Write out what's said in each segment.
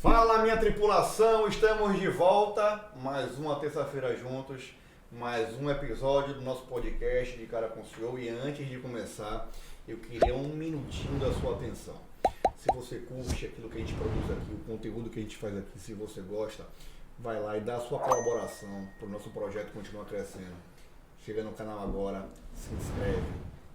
Fala, minha tripulação, estamos de volta, mais uma terça-feira juntos, mais um episódio do nosso podcast de Cara com CEO. E antes de começar, eu queria um minutinho da sua atenção. Se você curte aquilo que a gente produz aqui, o conteúdo que a gente faz aqui, se você gosta, vai lá e dá a sua colaboração para o nosso projeto continuar crescendo. Chega no canal agora, se inscreve,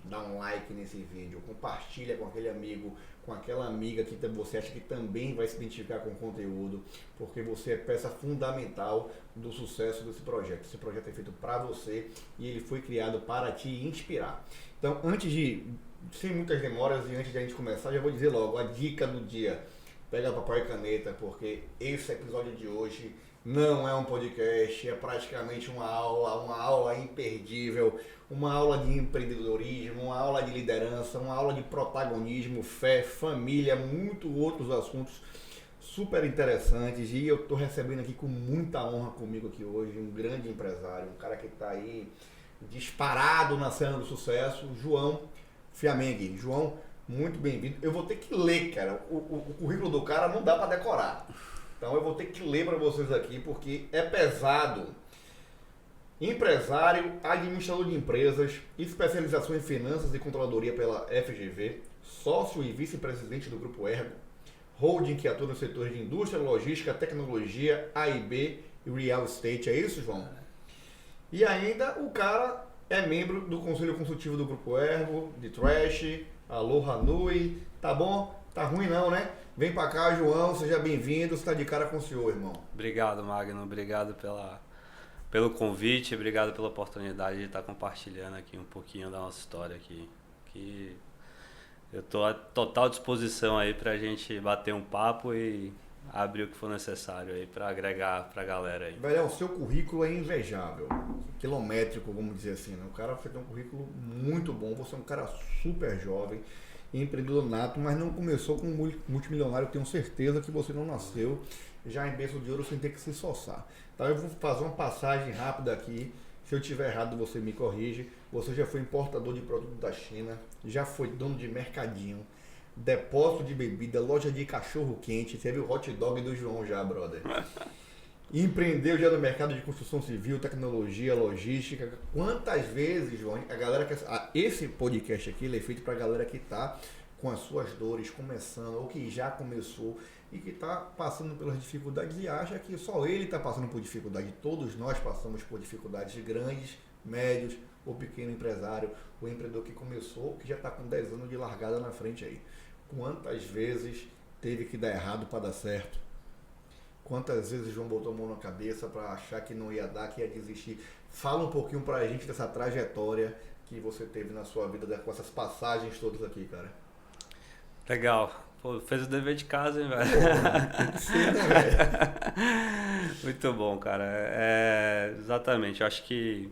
dá um like nesse vídeo, compartilha com aquele amigo, com aquela amiga que você acha que também vai se identificar com o conteúdo, porque você é peça fundamental do sucesso desse projeto. Esse projeto é feito para você e ele foi criado para te inspirar. Então, sem muitas demoras e antes de a gente começar, já vou dizer logo a dica do dia. Pega papel e caneta, porque esse episódio de hoje não é um podcast, é praticamente uma aula imperdível, uma aula de empreendedorismo, uma aula de liderança, uma aula de protagonismo, fé, família, muitos outros assuntos super interessantes. E eu estou recebendo aqui com muita honra comigo aqui hoje um grande empresário, um cara que está aí disparado na cena do sucesso, João Fiamengue. João, muito bem-vindo. Eu vou ter que ler, cara, o currículo do cara não dá para decorar. Então eu vou ter que ler para vocês aqui porque é pesado. Empresário, administrador de empresas, especialização em finanças e controladoria pela FGV, sócio e vice-presidente do Grupo Ergo, holding que atua nos setores de indústria, logística, tecnologia, A&B e real estate. É isso, João? E ainda o cara é membro do Conselho Consultivo do Grupo Ergo, de Trash, Aloha Nui. Tá bom? Tá ruim não, né? Vem pra cá, João, seja bem-vindo, você tá de cara com o senhor, irmão. Obrigado, Magno, obrigado pelo convite, obrigado pela oportunidade de estar compartilhando aqui um pouquinho da nossa história aqui, que eu tô à total disposição aí pra gente bater um papo e abrir o que for necessário aí pra agregar pra galera aí. Velho, o seu currículo é invejável, quilométrico, vamos dizer assim, né? O cara fez um currículo muito bom, você é um cara super jovem, empreendedor nato, mas não começou com um multimilionário. Eu tenho certeza que você não nasceu já em berço de ouro sem ter que se esforçar. Então eu vou fazer uma passagem rápida aqui. Se eu tiver errado, você me corrige. Você já foi importador de produtos da China, já foi dono de mercadinho, depósito de bebida, loja de cachorro quente, teve o hot dog do João já, brother. Empreendeu já no mercado de construção civil, tecnologia, logística. Quantas vezes, João, a galera quer... Esse podcast aqui ele é feito para a galera que está com as suas dores começando ou que já começou e que está passando pelas dificuldades e acha que só ele está passando por dificuldade. Todos nós passamos por dificuldades grandes, médios, o pequeno empresário, o empreendedor que começou, que já está com 10 anos de largada na frente aí. Quantas vezes teve que dar errado para dar certo? Quantas vezes o João botou a mão na cabeça para achar que não ia dar, que ia desistir? Fala um pouquinho pra gente dessa trajetória que você teve na sua vida, com essas passagens todas aqui, cara. Legal. Pô, fez o dever de casa, hein, velho? Tem que ser, né, velho? Muito bom, cara. Exatamente, eu acho que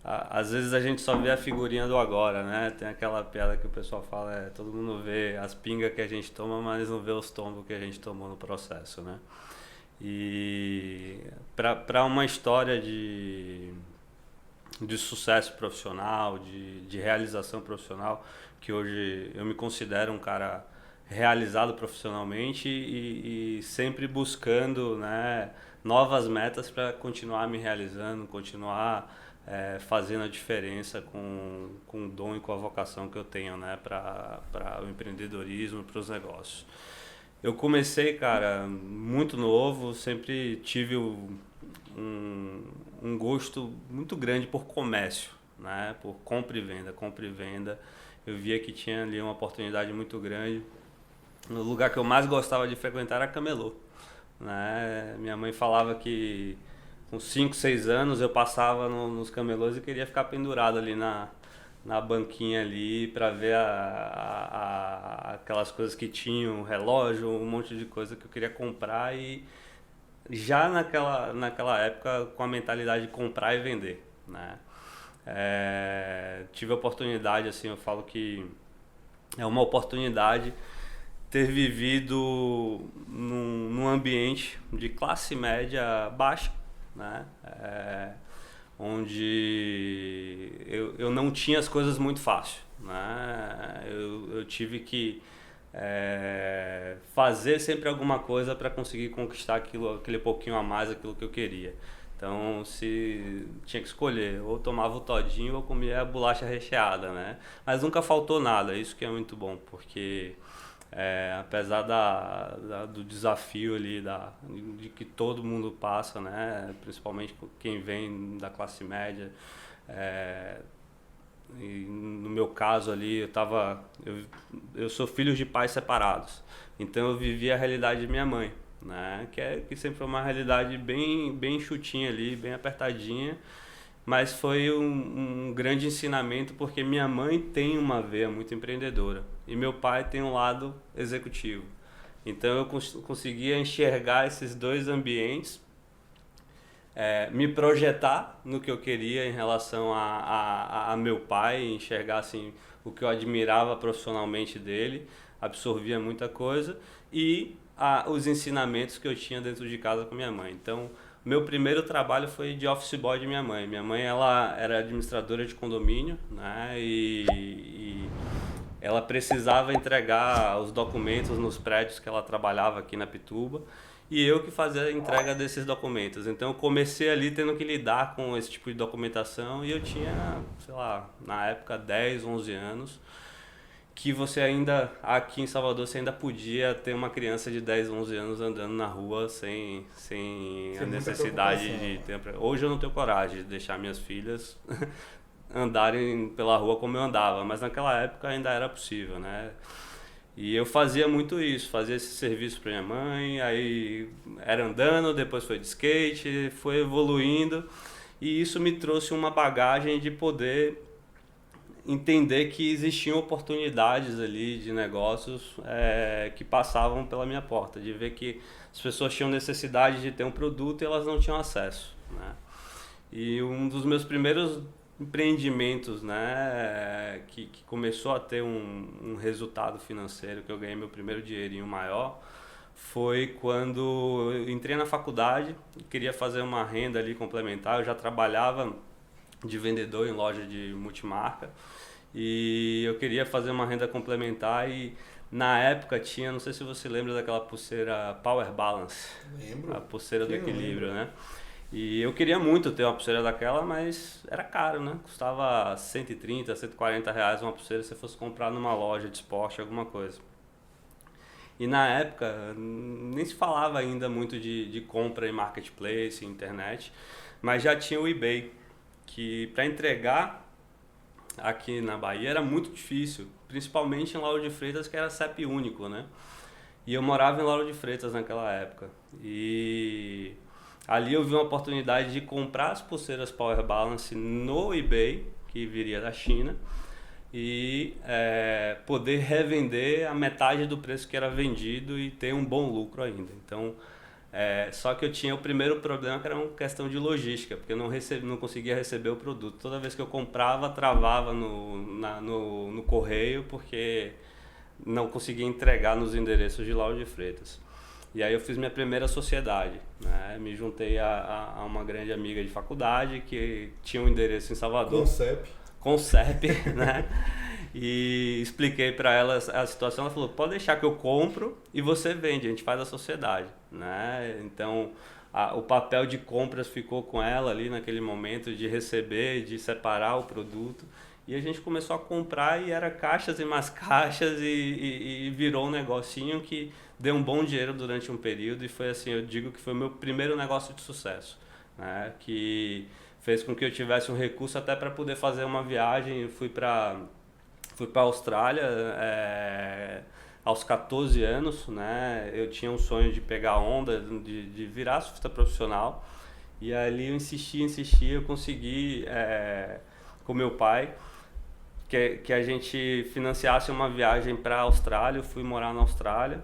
às vezes a gente só vê a figurinha do agora, né? Tem aquela piada que o pessoal fala, todo mundo vê as pingas que a gente toma, mas não vê os tombos que a gente tomou no processo, né? E para uma história de sucesso profissional, de realização profissional, que hoje eu me considero um cara realizado profissionalmente e sempre buscando, né, novas metas para continuar me realizando, continuar fazendo a diferença com o dom e com a vocação que eu tenho, né, para o empreendedorismo, para os negócios. Eu comecei, cara, muito novo, sempre tive um gosto muito grande por comércio, né? Por compra e venda. Eu via que tinha ali uma oportunidade muito grande. O lugar que eu mais gostava de frequentar era camelô, né? Minha mãe falava que com 5, 6 anos eu passava nos camelôs e queria ficar pendurado ali na banquinha ali para ver aquelas coisas que tinham, relógio, um monte de coisa que eu queria comprar, e já naquela época com a mentalidade de comprar e vender, né? Tive a oportunidade, assim, eu falo que é uma oportunidade ter vivido num ambiente de classe média baixa, né? Onde eu não tinha as coisas muito fácil, né? Eu tive que fazer sempre alguma coisa para conseguir conquistar aquele pouquinho a mais, aquilo que eu queria. Então, se tinha que escolher, ou tomava o todinho ou comia a bolacha recheada, né? Mas nunca faltou nada, isso que é muito bom, porque apesar do desafio ali, de que todo mundo passa, né? Principalmente quem vem da classe média, e no meu caso ali, eu sou filho de pais separados, então eu vivi a realidade de minha mãe, né? Que sempre foi uma realidade bem enxutinha ali, bem apertadinha, mas foi um grande ensinamento porque minha mãe tem uma veia muito empreendedora e meu pai tem um lado executivo. Então eu conseguia enxergar esses dois ambientes, me projetar no que eu queria em relação a meu pai, enxergar assim, o que eu admirava profissionalmente dele, absorvia muita coisa e os ensinamentos que eu tinha dentro de casa com minha mãe. Então, meu primeiro trabalho foi de office boy de minha mãe. Minha mãe, ela era administradora de condomínio, né? E ela precisava entregar os documentos nos prédios que ela trabalhava aqui na Pituba. E eu que fazia a entrega desses documentos. Então eu comecei ali tendo que lidar com esse tipo de documentação e eu tinha, sei lá, na época 10, 11 anos, que você ainda, aqui em Salvador, você ainda podia ter uma criança de 10, 11 anos andando na rua sem a necessidade de ter... Hoje eu não tenho coragem de deixar minhas filhas andarem pela rua como eu andava, mas naquela época ainda era possível, né? E eu fazia muito isso, fazia esse serviço para minha mãe, aí era andando, depois foi de skate, foi evoluindo e isso me trouxe uma bagagem de poder entender que existiam oportunidades ali de negócios que passavam pela minha porta, de ver que as pessoas tinham necessidade de ter um produto e elas não tinham acesso, né? E um dos meus primeiros empreendimentos, né, que começou a ter um resultado financeiro, que eu ganhei meu primeiro dinheirinho maior, foi quando eu entrei na faculdade, queria fazer uma renda ali complementar. Eu já trabalhava de vendedor em loja de multimarca e eu queria fazer uma renda complementar e na época tinha, não sei se você lembra daquela pulseira Power Balance. Lembro. A pulseira do equilíbrio, né? E eu queria muito ter uma pulseira daquela, mas era caro, né? Custava 130, 140 reais uma pulseira se você fosse comprar numa loja de esporte, alguma coisa. E na época nem se falava ainda muito de compra em marketplace, internet, mas já tinha o eBay, que para entregar aqui na Bahia era muito difícil, principalmente em Lauro de Freitas, que era CEP único, né? E eu morava em Lauro de Freitas naquela época. E ali eu vi uma oportunidade de comprar as pulseiras Power Balance no eBay, que viria da China, e poder revender a metade do preço que era vendido e ter um bom lucro ainda. Então, só que eu tinha o primeiro problema, que era uma questão de logística, porque eu não conseguia receber o produto. Toda vez que eu comprava, travava no correio, porque não conseguia entregar nos endereços de Lauro de Freitas. E aí eu fiz minha primeira sociedade, né? Me juntei a uma grande amiga de faculdade que tinha um endereço em Salvador. Com CEP, né? E expliquei para ela a situação. Ela falou, pode deixar que eu compro e você vende, a gente faz a sociedade, né? Então o papel de compras ficou com ela ali naquele momento, de receber, de separar o produto. E a gente começou a comprar e era caixas e mais caixas e virou um negocinho que deu um bom dinheiro durante um período e foi assim, eu digo que foi o meu primeiro negócio de sucesso, né? Que fez com que eu tivesse um recurso até para poder fazer uma viagem. Eu fui para a Austrália aos 14 anos, né? Eu tinha um sonho de pegar onda, de virar surfista profissional e ali eu insisti, eu consegui com meu pai que a gente financiasse uma viagem para a Austrália. Eu fui morar na Austrália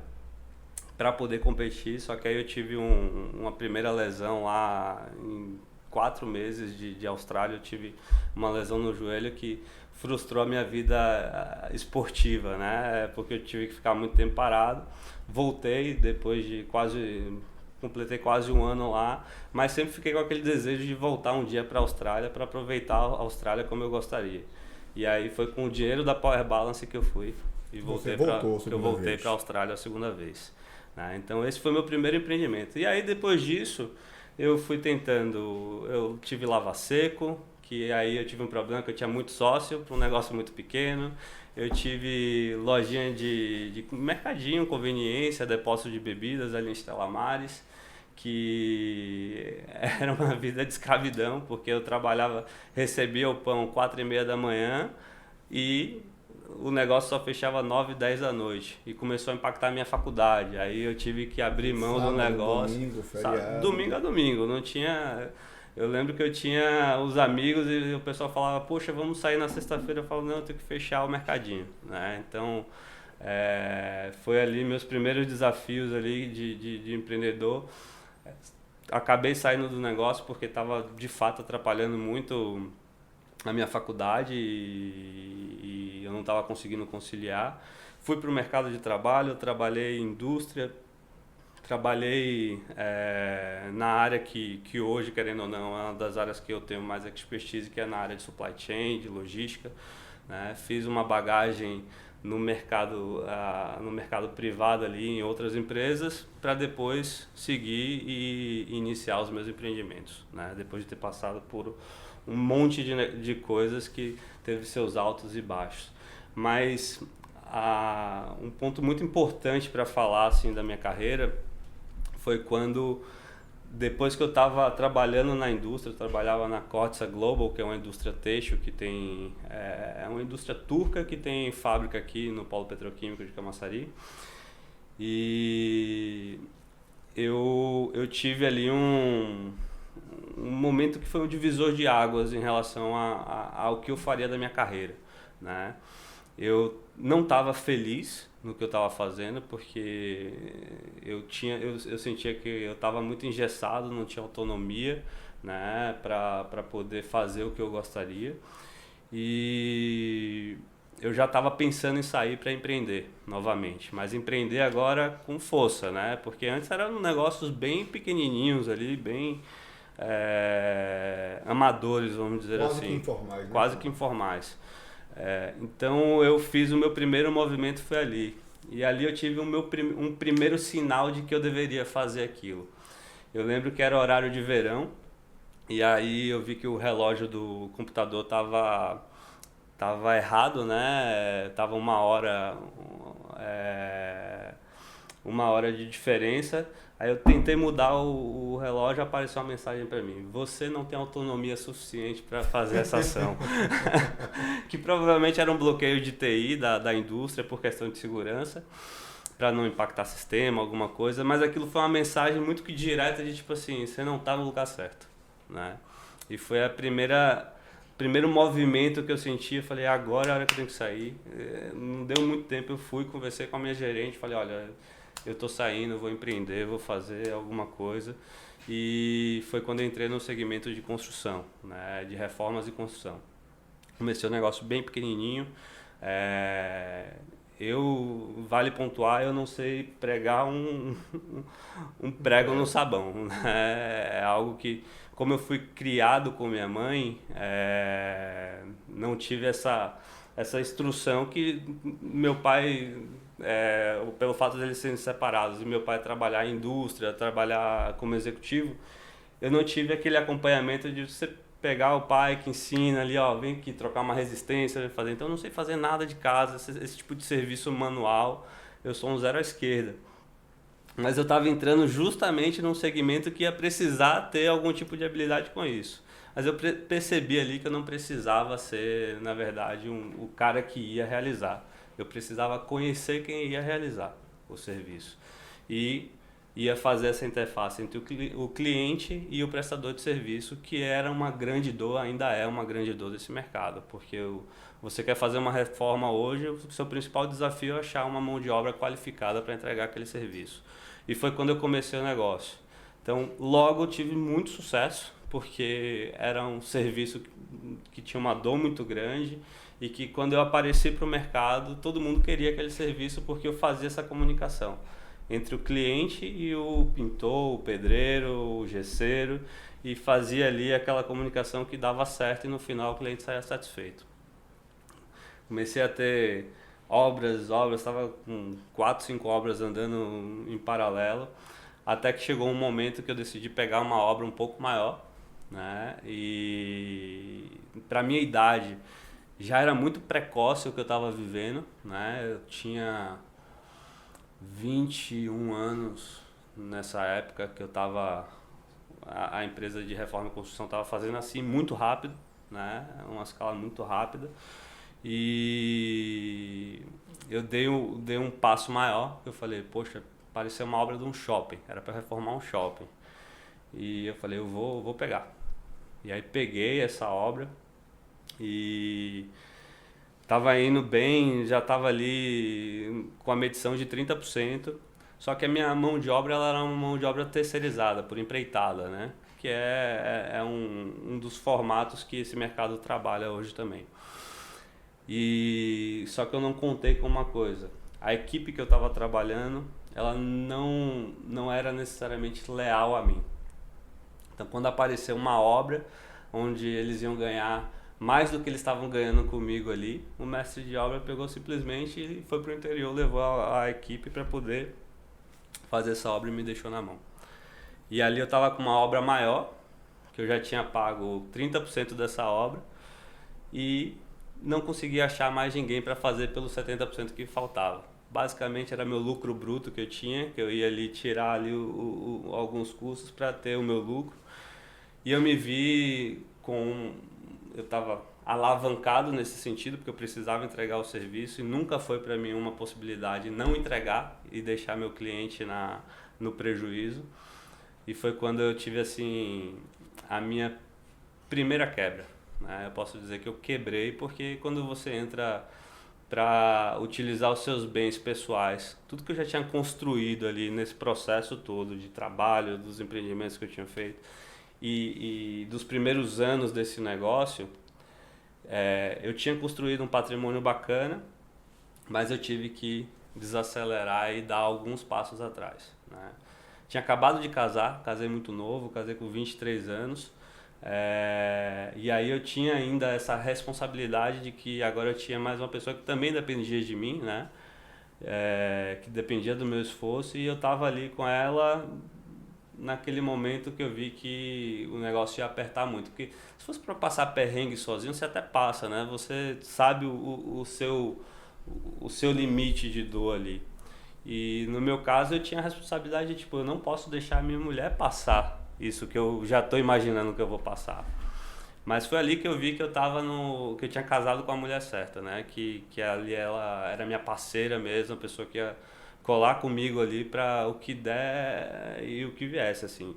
para poder competir, só que aí eu tive uma primeira lesão lá em 4 meses de Austrália. Eu tive uma lesão no joelho que frustrou a minha vida esportiva, né? Porque eu tive que ficar muito tempo parado. Voltei depois de completei quase um ano lá, mas sempre fiquei com aquele desejo de voltar um dia para a Austrália, para aproveitar a Austrália como eu gostaria. E aí foi com o dinheiro da Power Balance que eu fui. e Eu voltei para a Austrália a segunda vez. Né? Então esse foi meu primeiro empreendimento. E aí depois disso eu fui tentando, eu tive Lava Seco, que aí eu tive um problema que eu tinha muito sócio para um negócio muito pequeno. Eu tive lojinha de mercadinho, conveniência, depósito de bebidas ali em Stella Maris, que era uma vida de escravidão, porque eu trabalhava, recebia o pão 4h30 da manhã e o negócio só fechava 9, 10 da noite. E começou a impactar a minha faculdade. Aí eu tive que abrir mão do negócio. Domingo, feriado. Domingo a domingo. Não tinha... Eu lembro que eu tinha os amigos e o pessoal falava, poxa, vamos sair na sexta-feira. Eu falava, não, eu tenho que fechar o mercadinho. Né? Então, foi ali meus primeiros desafios ali de empreendedor. Acabei saindo do negócio porque estava, de fato, atrapalhando muito a minha faculdade e eu não estava conseguindo conciliar. Fui para o mercado de trabalho, trabalhei em indústria, trabalhei na área que hoje, querendo ou não, é uma das áreas que eu tenho mais expertise, que é na área de supply chain, de logística. Né? Fiz uma bagagem no mercado privado ali, em outras empresas, para depois seguir e iniciar os meus empreendimentos. Né? Depois de ter passado por um monte de coisas que teve seus altos e baixos. Mas um ponto muito importante para falar assim, da minha carreira foi quando, depois que eu estava trabalhando na indústria, eu trabalhava na Kordsa Global, que é uma indústria têxtil, que tem, é uma indústria turca que tem fábrica aqui no Polo Petroquímico de Camaçari. E eu tive ali um momento que foi um divisor de águas em relação ao que eu faria da minha carreira. Né? Eu não estava feliz no que eu estava fazendo, porque eu sentia que eu estava muito engessado, não tinha autonomia, né, para poder fazer o que eu gostaria. E eu já estava pensando em sair para empreender novamente, mas empreender agora com força, né? Porque antes eram negócios bem pequenininhos ali, bem amadores, vamos dizer assim. Quase que informais. Né? Quase que informais. Então eu fiz o meu primeiro movimento, foi ali. E ali eu tive um primeiro sinal de que eu deveria fazer aquilo. Eu lembro que era horário de verão, e aí eu vi que o relógio do computador tava errado, né? Tava uma hora de diferença. Aí eu tentei mudar o relógio, apareceu uma mensagem para mim: você não tem autonomia suficiente para fazer essa ação. Que provavelmente era um bloqueio de TI da indústria por questão de segurança, para não impactar sistema, alguma coisa, mas aquilo foi uma mensagem muito que direta de tipo assim, você não está no lugar certo. Né? E foi primeiro movimento que eu senti, eu falei, agora é a hora que eu tenho que sair. Não deu muito tempo, eu fui, conversei com a minha gerente, falei, olha, eu tô saindo, vou empreender, vou fazer alguma coisa. E foi quando eu entrei no segmento de construção, né, de reformas e construção. Comecei um negócio bem pequenininho. Vale pontuar, eu não sei pregar um prego no sabão. Né? É algo que, como eu fui criado com minha mãe, não tive essa instrução que meu pai... pelo fato de eles serem separados e meu pai trabalhar em indústria, trabalhar como executivo, eu não tive aquele acompanhamento de você pegar o pai que ensina ali, ó, vem aqui trocar uma resistência, fazer. Então eu não sei fazer nada de casa, esse tipo de serviço manual, eu sou um zero à esquerda. Mas eu estava entrando justamente num segmento que ia precisar ter algum tipo de habilidade com isso. Mas eu percebi ali que eu não precisava ser, na verdade, o cara que ia realizar. Eu precisava conhecer quem ia realizar o serviço. E ia fazer essa interface entre o cliente e o prestador de serviço, que era uma grande dor, ainda é uma grande dor desse mercado. Porque você quer fazer uma reforma hoje, o seu principal desafio é achar uma mão de obra qualificada para entregar aquele serviço. E foi quando eu comecei o negócio. Então, logo eu tive muito sucesso, porque era um serviço que tinha uma dor muito grande, e que quando eu apareci para o mercado, todo mundo queria aquele serviço porque eu fazia essa comunicação entre o cliente e o pintor, o pedreiro, o gesseiro, e fazia ali aquela comunicação que dava certo e no final o cliente saía satisfeito. Comecei a ter obras, estava com 4, 5 obras andando em paralelo, até que chegou um momento que eu decidi pegar uma obra um pouco maior, né? E para minha idade já era muito precoce o que eu estava vivendo, né? Eu tinha 21 anos nessa época que eu estava, a empresa de reforma e construção estava fazendo assim muito rápido, né? Uma escala muito rápida. E eu dei um passo maior. Eu falei, poxa, parecia uma obra de um shopping, era para reformar um shopping. E eu falei, eu vou pegar. E aí peguei essa obra e estava indo bem, já estava ali com a medição de 30%, só que a minha mão de obra ela era uma mão de obra terceirizada, por empreitada, né? Que é um dos formatos que esse mercado trabalha hoje também. E só que eu não contei com uma coisa, a equipe que eu estava trabalhando, ela não era necessariamente leal a mim. Então quando apareceu uma obra onde eles iam ganhar mais do que eles estavam ganhando comigo ali, o mestre de obra pegou simplesmente e foi para o interior, levou a equipe para poder fazer essa obra e me deixou na mão. E ali eu estava com uma obra maior, que eu já tinha pago 30% dessa obra e não conseguia achar mais ninguém para fazer pelos 70% que faltava. Basicamente era meu lucro bruto que eu tinha, que eu ia ali tirar ali alguns custos para ter o meu lucro. E eu me vi eu estava alavancado nesse sentido, porque eu precisava entregar o serviço e nunca foi para mim uma possibilidade não entregar e deixar meu cliente no prejuízo. E foi quando eu tive assim a minha primeira quebra, né? Eu posso dizer que eu quebrei porque quando você entra para utilizar os seus bens pessoais, tudo que eu já tinha construído ali nesse processo todo de trabalho, dos empreendimentos que eu tinha feito e dos primeiros anos desse negócio, eu tinha construído um patrimônio bacana, mas eu tive que desacelerar e dar alguns passos atrás, né? Tinha acabado de casar, casei muito novo, casei com 23 anos, e aí eu tinha ainda essa responsabilidade de que agora eu tinha mais uma pessoa que também dependia de mim, né? Que dependia do meu esforço, e eu estava ali com ela naquele momento que eu vi que o negócio ia apertar muito. Porque se fosse para passar perrengue sozinho, você até passa, né? Você sabe o seu limite de dor ali. E no meu caso eu tinha a responsabilidade de, tipo, eu não posso deixar a minha mulher passar isso que eu já estou imaginando que eu vou passar. Mas foi ali que eu vi que que eu tinha casado com a mulher certa, né? Que ali ela era minha parceira mesmo, a pessoa que ia colar comigo ali para o que der e o que viesse, assim.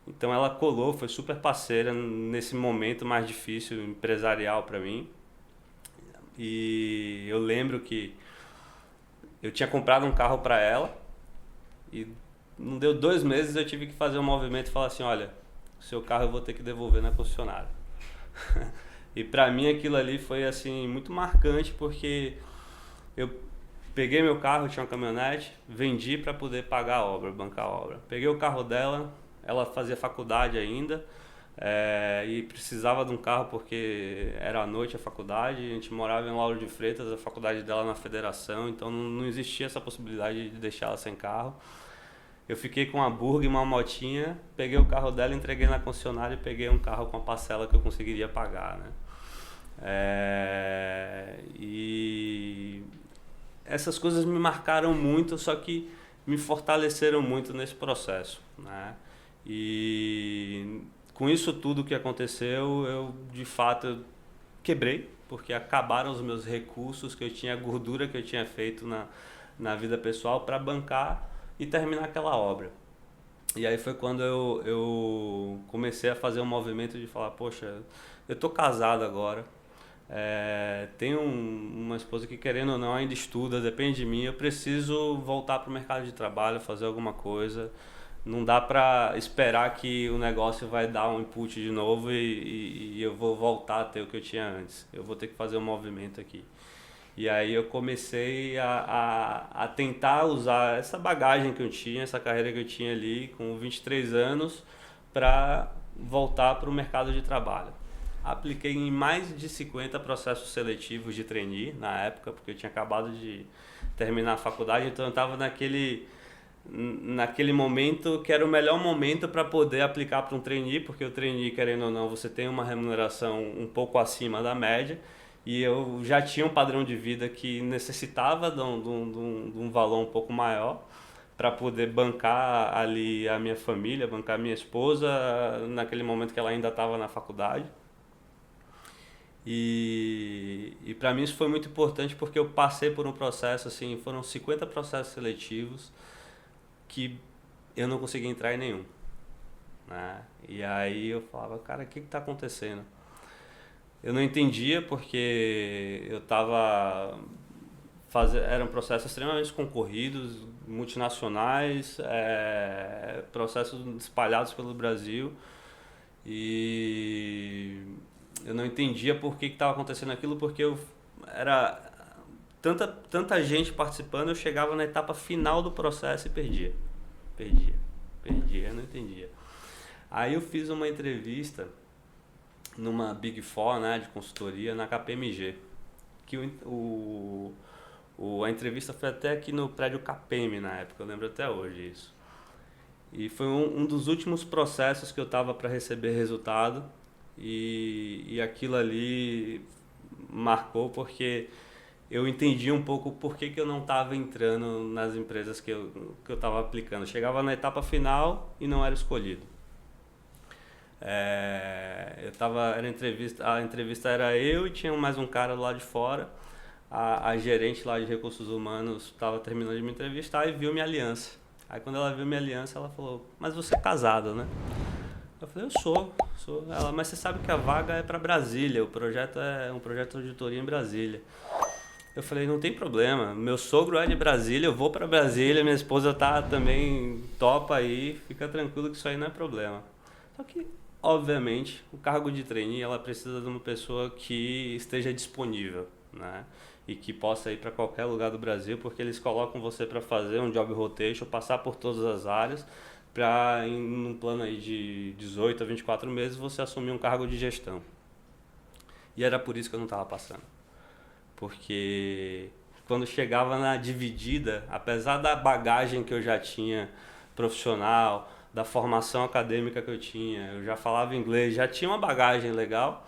Então ela colou, foi super parceira nesse momento mais difícil empresarial para mim. E eu lembro que eu tinha comprado um carro para ela e não deu 2 meses eu tive que fazer um movimento e falar assim, olha, o seu carro eu vou ter que devolver na concessionária. E para mim aquilo ali foi assim muito marcante, porque eu peguei meu carro, tinha uma caminhonete, vendi para poder pagar a obra, bancar a obra. Peguei o carro dela, ela fazia faculdade ainda, e precisava de um carro porque era à noite a faculdade, a gente morava em Lauro de Freitas, a faculdade dela na Federação, então não existia essa possibilidade de deixar ela sem carro. Eu fiquei com uma Burg e uma motinha, peguei o carro dela, entreguei na concessionária e peguei um carro com a parcela que eu conseguiria pagar, né? E essas coisas me marcaram muito, só que me fortaleceram muito nesse processo, né? E com isso tudo que aconteceu, eu de fato quebrei, porque acabaram os meus recursos que eu tinha, a gordura que eu tinha feito na vida pessoal para bancar e terminar aquela obra. E aí foi quando eu comecei a fazer um movimento de falar, poxa, eu tô casado agora, tenho uma esposa que, querendo ou não, ainda estuda, depende de mim, eu preciso voltar para o mercado de trabalho, fazer alguma coisa. Não dá para esperar que o negócio vai dar um input de novo e eu vou voltar a ter o que eu tinha antes. Eu vou ter que fazer um movimento aqui. E aí eu comecei a tentar usar essa bagagem que eu tinha, essa carreira que eu tinha ali com 23 anos para voltar para o mercado de trabalho. apliquei em mais de 50 processos seletivos de trainee na época, porque eu tinha acabado de terminar a faculdade, então eu estava naquele momento que era o melhor momento para poder aplicar para um trainee, porque o trainee, querendo ou não, você tem uma remuneração um pouco acima da média, e eu já tinha um padrão de vida que necessitava de um valor um pouco maior para poder bancar ali a minha família, bancar a minha esposa naquele momento que ela ainda estava na faculdade. E para mim isso foi muito importante porque eu passei por um processo, assim, foram 50 processos seletivos que eu não consegui entrar em nenhum, né? E aí eu falava, cara, o que está acontecendo? Eu não entendia porque eu estava eram processos extremamente concorridos, multinacionais, processos espalhados pelo Brasil, e eu não entendia por que estava acontecendo aquilo, porque era tanta gente participando, eu chegava na etapa final do processo e perdia, eu não entendia. Aí eu fiz uma entrevista numa Big Four, né, de consultoria, na KPMG, que a entrevista foi até aqui no prédio KPM na época, eu lembro até hoje isso. E foi um dos últimos processos que eu estava para receber resultado, e aquilo ali marcou porque eu entendi um pouco por que eu não estava entrando nas empresas que eu estava aplicando. Chegava na etapa final e não era escolhido. A entrevista era eu e tinha mais um cara do lado de fora. A gerente lá de recursos humanos estava terminando de me entrevistar e viu minha aliança. Aí quando ela viu minha aliança, ela falou, mas você é casado, né? Eu falei, eu sou. Ela, mas você sabe que a vaga é para Brasília, o projeto é um projeto de auditoria em Brasília. Eu falei, não tem problema, meu sogro é de Brasília, eu vou para Brasília, minha esposa também topa aí, fica tranquilo que isso aí não é problema. Só que, obviamente, o cargo de trainee, ela precisa de uma pessoa que esteja disponível, né? E que possa ir para qualquer lugar do Brasil, porque eles colocam você para fazer um job rotation, passar por todas as áreas, para em um plano aí de 18 a 24 meses você assumir um cargo de gestão. E era por isso que eu não estava passando. Porque quando chegava na dividida, apesar da bagagem que eu já tinha profissional, da formação acadêmica que eu tinha, eu já falava inglês, já tinha uma bagagem legal,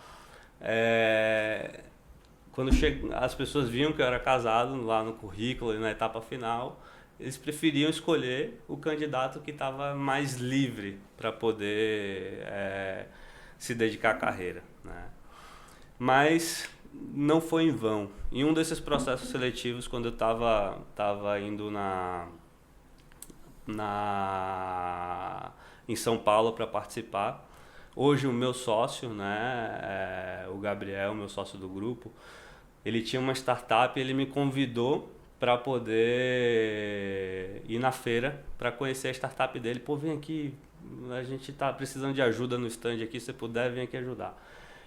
quando as pessoas viam que eu era casado lá no currículo e na etapa final, eles preferiam escolher o candidato que estava mais livre para poder se dedicar à carreira, né? Mas não foi em vão. Em um desses processos seletivos, quando eu estava indo em São Paulo para participar, hoje o meu sócio, né, o Gabriel, meu sócio do grupo, ele tinha uma startup e ele me convidou para poder ir na feira para conhecer a startup dele. Pô, vem aqui, a gente está precisando de ajuda no stand aqui, se você puder, vem aqui ajudar.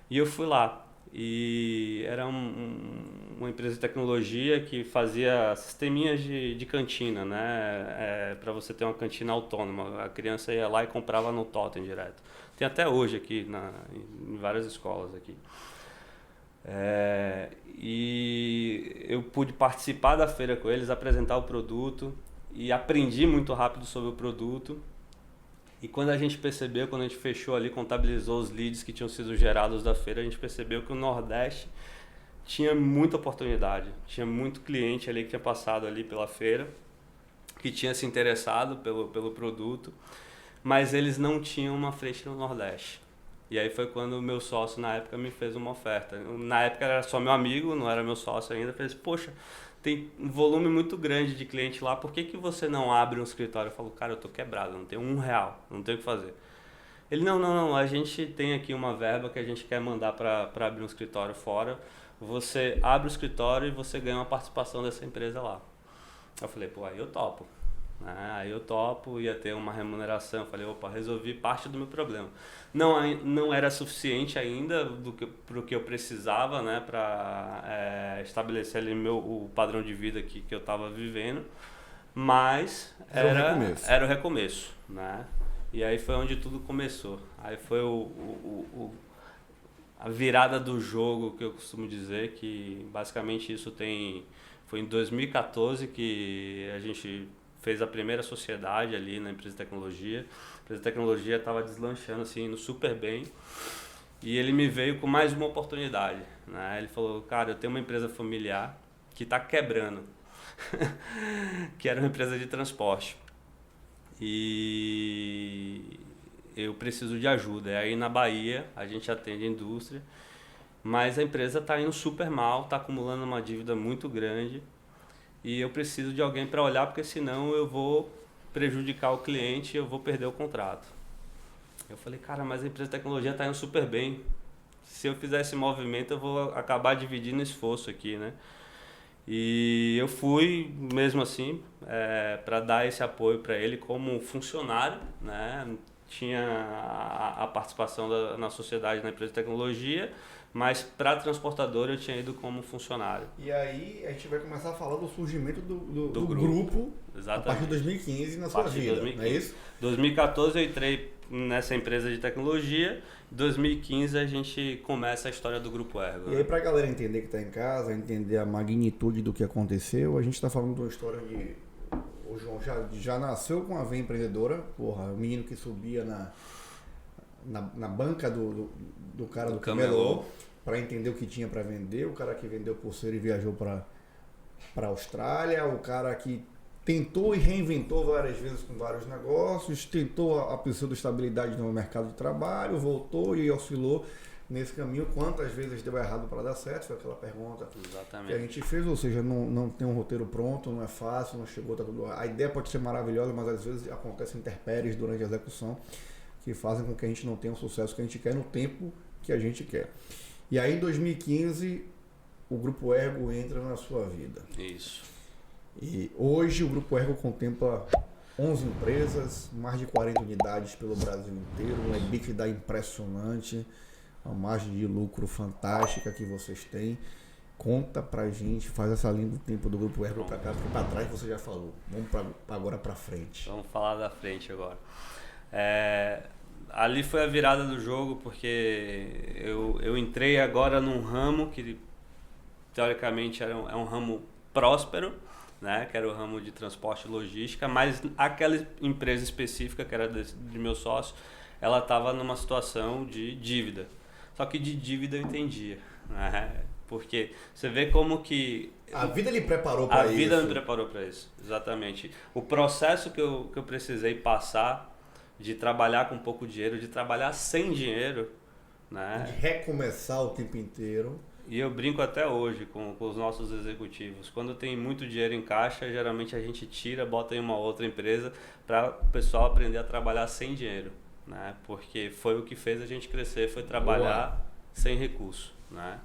E eu fui lá. E era uma empresa de tecnologia que fazia sisteminhas de cantina, né? Para você ter uma cantina autônoma. A criança ia lá e comprava no Totem direto. Tem até hoje aqui, em várias escolas aqui. E eu pude participar da feira com eles, apresentar o produto e aprendi muito rápido sobre o produto. E quando a gente fechou ali, contabilizou os leads que tinham sido gerados da feira, a gente percebeu que o Nordeste tinha muita oportunidade, tinha muito cliente ali que tinha passado ali pela feira, que tinha se interessado pelo produto, mas eles não tinham uma frente no Nordeste. E aí foi quando o meu sócio na época me fez uma oferta. Na época era só meu amigo, não era meu sócio ainda. Eu falei, poxa, tem um volume muito grande de cliente lá, por que você não abre um escritório? Eu falo, cara, eu tô quebrado, não tenho R$1, não tenho o que fazer. Ele, não, a gente tem aqui uma verba que a gente quer mandar para abrir um escritório fora. Você abre o escritório e você ganha uma participação dessa empresa lá. Eu falei, pô, aí eu topo. Aí eu topo, ia ter uma remuneração. Eu falei, opa, resolvi parte do meu problema. Não era suficiente ainda para o que eu precisava, né, para estabelecer ali o padrão de vida que eu estava vivendo, mas era o recomeço, né? E aí foi onde tudo começou. Aí foi a virada do jogo, que eu costumo dizer, que basicamente foi em 2014 que a gente fez a primeira sociedade ali na empresa de tecnologia. A empresa de tecnologia estava deslanchando assim, indo super bem. E ele me veio com mais uma oportunidade, né? Ele falou, cara, eu tenho uma empresa familiar que está quebrando, que era uma empresa de transporte. E eu preciso de ajuda. E aí na Bahia a gente atende a indústria, mas a empresa está indo super mal, está acumulando uma dívida muito grande e eu preciso de alguém para olhar, porque senão eu vou prejudicar o cliente e eu vou perder o contrato. Eu falei, cara, mas a empresa de tecnologia está indo super bem. Se eu fizer esse movimento, eu vou acabar dividindo esforço aqui, né? E eu fui, mesmo assim, para dar esse apoio para ele como funcionário, né? Tinha a participação na sociedade, na empresa de tecnologia, mas para a transportadora eu tinha ido como funcionário. E aí a gente vai começar a falar do surgimento do grupo a partir de 2015 na sua vida, 2015. Não é isso? 2014 eu entrei nessa empresa de tecnologia, em 2015 a gente começa a história do Grupo Ergo. E aí pra galera entender que está em casa, entender a magnitude do que aconteceu, a gente está falando de uma história de... O João já nasceu com a veia empreendedora, porra, o menino que subia na banca do cara do camelô para entender o que tinha para vender, o cara que vendeu pulseira e viajou para Austrália, o cara que tentou e reinventou várias vezes com vários negócios, tentou a pseudo-estabilidade no mercado de trabalho, voltou e oscilou nesse caminho. Quantas vezes deu errado para dar certo? Foi aquela pergunta que a gente fez, ou seja, não tem um roteiro pronto, não é fácil, não chegou, tá tudo... A ideia pode ser maravilhosa, mas às vezes acontecem intempéries durante a execução que fazem com que a gente não tenha o sucesso que a gente quer no tempo que a gente quer. E aí em 2015 o Grupo Ergo entra na sua vida. Isso. E hoje o Grupo Ergo contempla 11 empresas, mais de 40 unidades pelo Brasil inteiro, um EBITDA impressionante, uma margem de lucro fantástica que vocês têm. Conta pra gente, faz essa linha do tempo do Grupo Ergo pra cá, porque pra trás você já falou. Vamos agora pra frente. Vamos falar da frente agora. Ali foi a virada do jogo, porque eu entrei agora num ramo que teoricamente é um ramo próspero, né, que era o ramo de transporte e logística, mas aquela empresa específica, que era de meu sócio, ela estava numa situação de dívida. Só que de dívida eu entendia, né? Porque você vê como que... A vida lhe preparou para isso. A vida me preparou para isso, exatamente. O processo que eu precisei passar de trabalhar com pouco dinheiro, de trabalhar sem dinheiro, né? De recomeçar o tempo inteiro. E eu brinco até hoje com os nossos executivos. Quando tem muito dinheiro em caixa, geralmente a gente tira, bota em uma outra empresa para o pessoal aprender a trabalhar sem dinheiro, né? Porque foi o que fez a gente crescer, foi trabalhar sem recurso, né?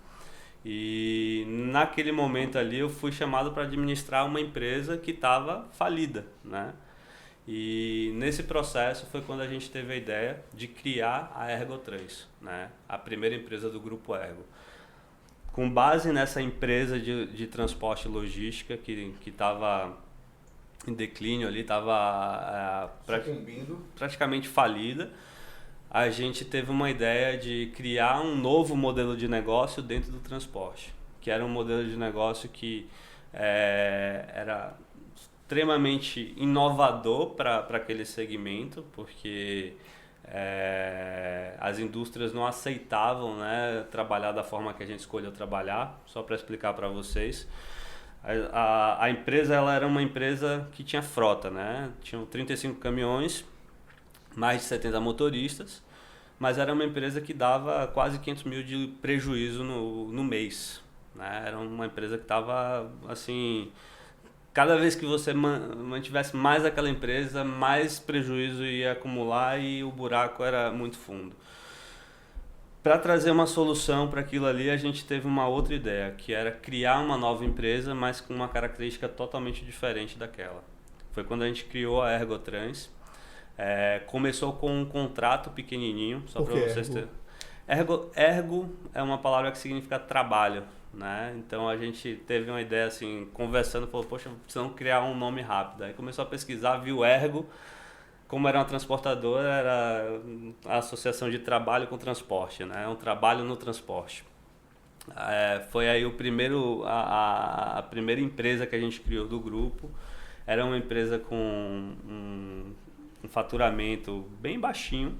E naquele momento ali eu fui chamado para administrar uma empresa que estava falida, né? E nesse processo foi quando a gente teve a ideia de criar a Ergo 3, né? A primeira empresa do Grupo Ergo. Com base nessa empresa de transporte e logística que estava em declínio ali, estava praticamente falida, a gente teve uma ideia de criar um novo modelo de negócio dentro do transporte, que era um modelo de negócio que era extremamente inovador para aquele segmento, porque as indústrias não aceitavam, né, trabalhar da forma que a gente escolheu trabalhar. Só para explicar para vocês, a empresa ela era uma empresa que tinha frota, né? Tinham 35 caminhões, mais de 70 motoristas, mas era uma empresa que dava quase 500 mil de prejuízo no mês, né? Era uma empresa que estava assim... Cada vez que você mantivesse mais aquela empresa, mais prejuízo ia acumular e o buraco era muito fundo. Para trazer uma solução para aquilo ali, a gente teve uma outra ideia, que era criar uma nova empresa, mas com uma característica totalmente diferente daquela. Foi quando a gente criou a Ergotrans. Começou com um contrato pequenininho, só para vocês terem. Ergo é uma palavra que significa trabalho, né? Então a gente teve uma ideia assim, conversando, falou, poxa, precisamos criar um nome rápido. Aí começou a pesquisar, viu Ergo, como era uma transportadora, era a associação de trabalho com transporte, né? Um trabalho no transporte. Foi aí a primeira empresa que a gente criou do grupo. Era uma empresa com um faturamento bem baixinho.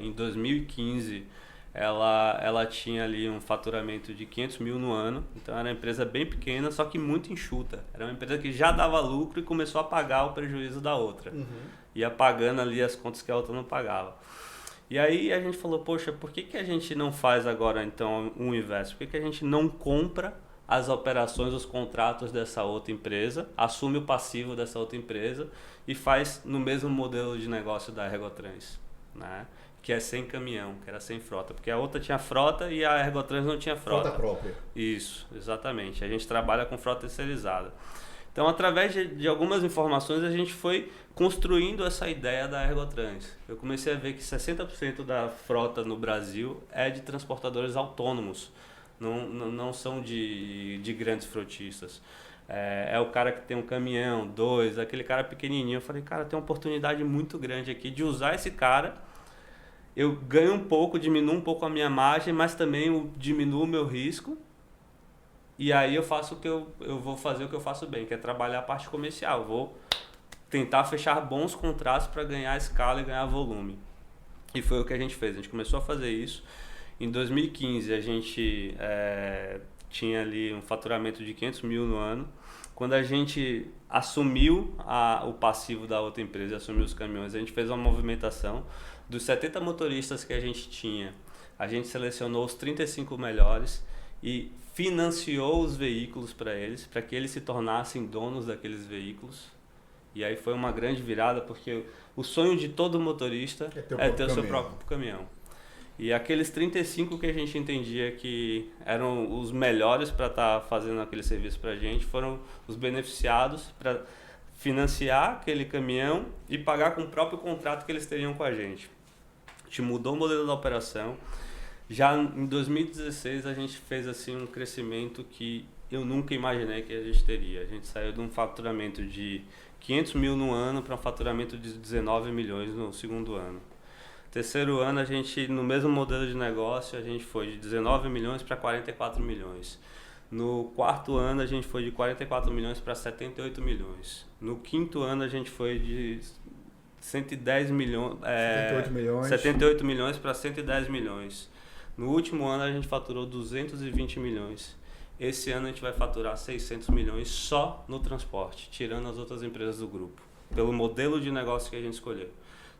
Em 2015, ela tinha ali um faturamento de 500 mil no ano. Então era uma empresa bem pequena, só que muito enxuta. Era uma empresa que já dava lucro e começou a pagar o prejuízo da outra. Ia pagando ali as contas que a outra não pagava. E aí a gente falou, poxa, por que a gente não faz agora então o inverso? Por que a gente não compra as operações, os contratos dessa outra empresa, assume o passivo dessa outra empresa e faz no mesmo modelo de negócio da Ergotrans, né? Que é sem caminhão, que era sem frota, porque a outra tinha frota e a Ergotrans não tinha frota. Frota própria. Isso, exatamente. A gente trabalha com frota terceirizada. Então, através de algumas informações, a gente foi construindo essa ideia da Ergotrans. Eu comecei a ver que 60% da frota no Brasil é de transportadores autônomos, não são de grandes frotistas. É o cara que tem um caminhão, dois, aquele cara pequenininho. Eu falei, cara, tem uma oportunidade muito grande aqui de usar esse cara. Eu ganho um pouco, diminuo um pouco a minha margem, mas também eu diminuo o meu risco. E aí eu vou fazer o que eu faço bem, que é trabalhar a parte comercial. Eu vou tentar fechar bons contratos para ganhar escala e ganhar volume. E foi o que a gente fez. A gente começou a fazer isso. Em 2015 a gente tinha ali um faturamento de 500 mil no ano. Quando a gente assumiu o passivo da outra empresa, assumiu os caminhões, a gente fez uma movimentação. Dos 70 motoristas que a gente tinha, a gente selecionou os 35 melhores e financiou os veículos para eles, para que eles se tornassem donos daqueles veículos. E aí foi uma grande virada, porque o sonho de todo motorista é ter o seu próprio caminhão. E aqueles 35 que a gente entendia que eram os melhores para estar fazendo aquele serviço para a gente, foram os beneficiados para financiar aquele caminhão e pagar com o próprio contrato que eles teriam com a gente. A gente mudou o modelo da operação. Já em 2016 a gente fez assim um crescimento que eu nunca imaginei que a gente teria. A gente saiu de um faturamento de 500 mil no ano para um faturamento de 19 milhões no segundo ano. Terceiro ano, a gente, no mesmo modelo de negócio, a gente foi de 19 milhões para 44 milhões. No quarto ano, a gente foi de 44 milhões para 78 milhões. No quinto ano, a gente foi de 110 milhões, 78 milhões para 110 milhões. No último ano, a gente faturou 220 milhões. Esse ano, a gente vai faturar 600 milhões só no transporte, tirando as outras empresas do grupo, pelo modelo de negócio que a gente escolheu.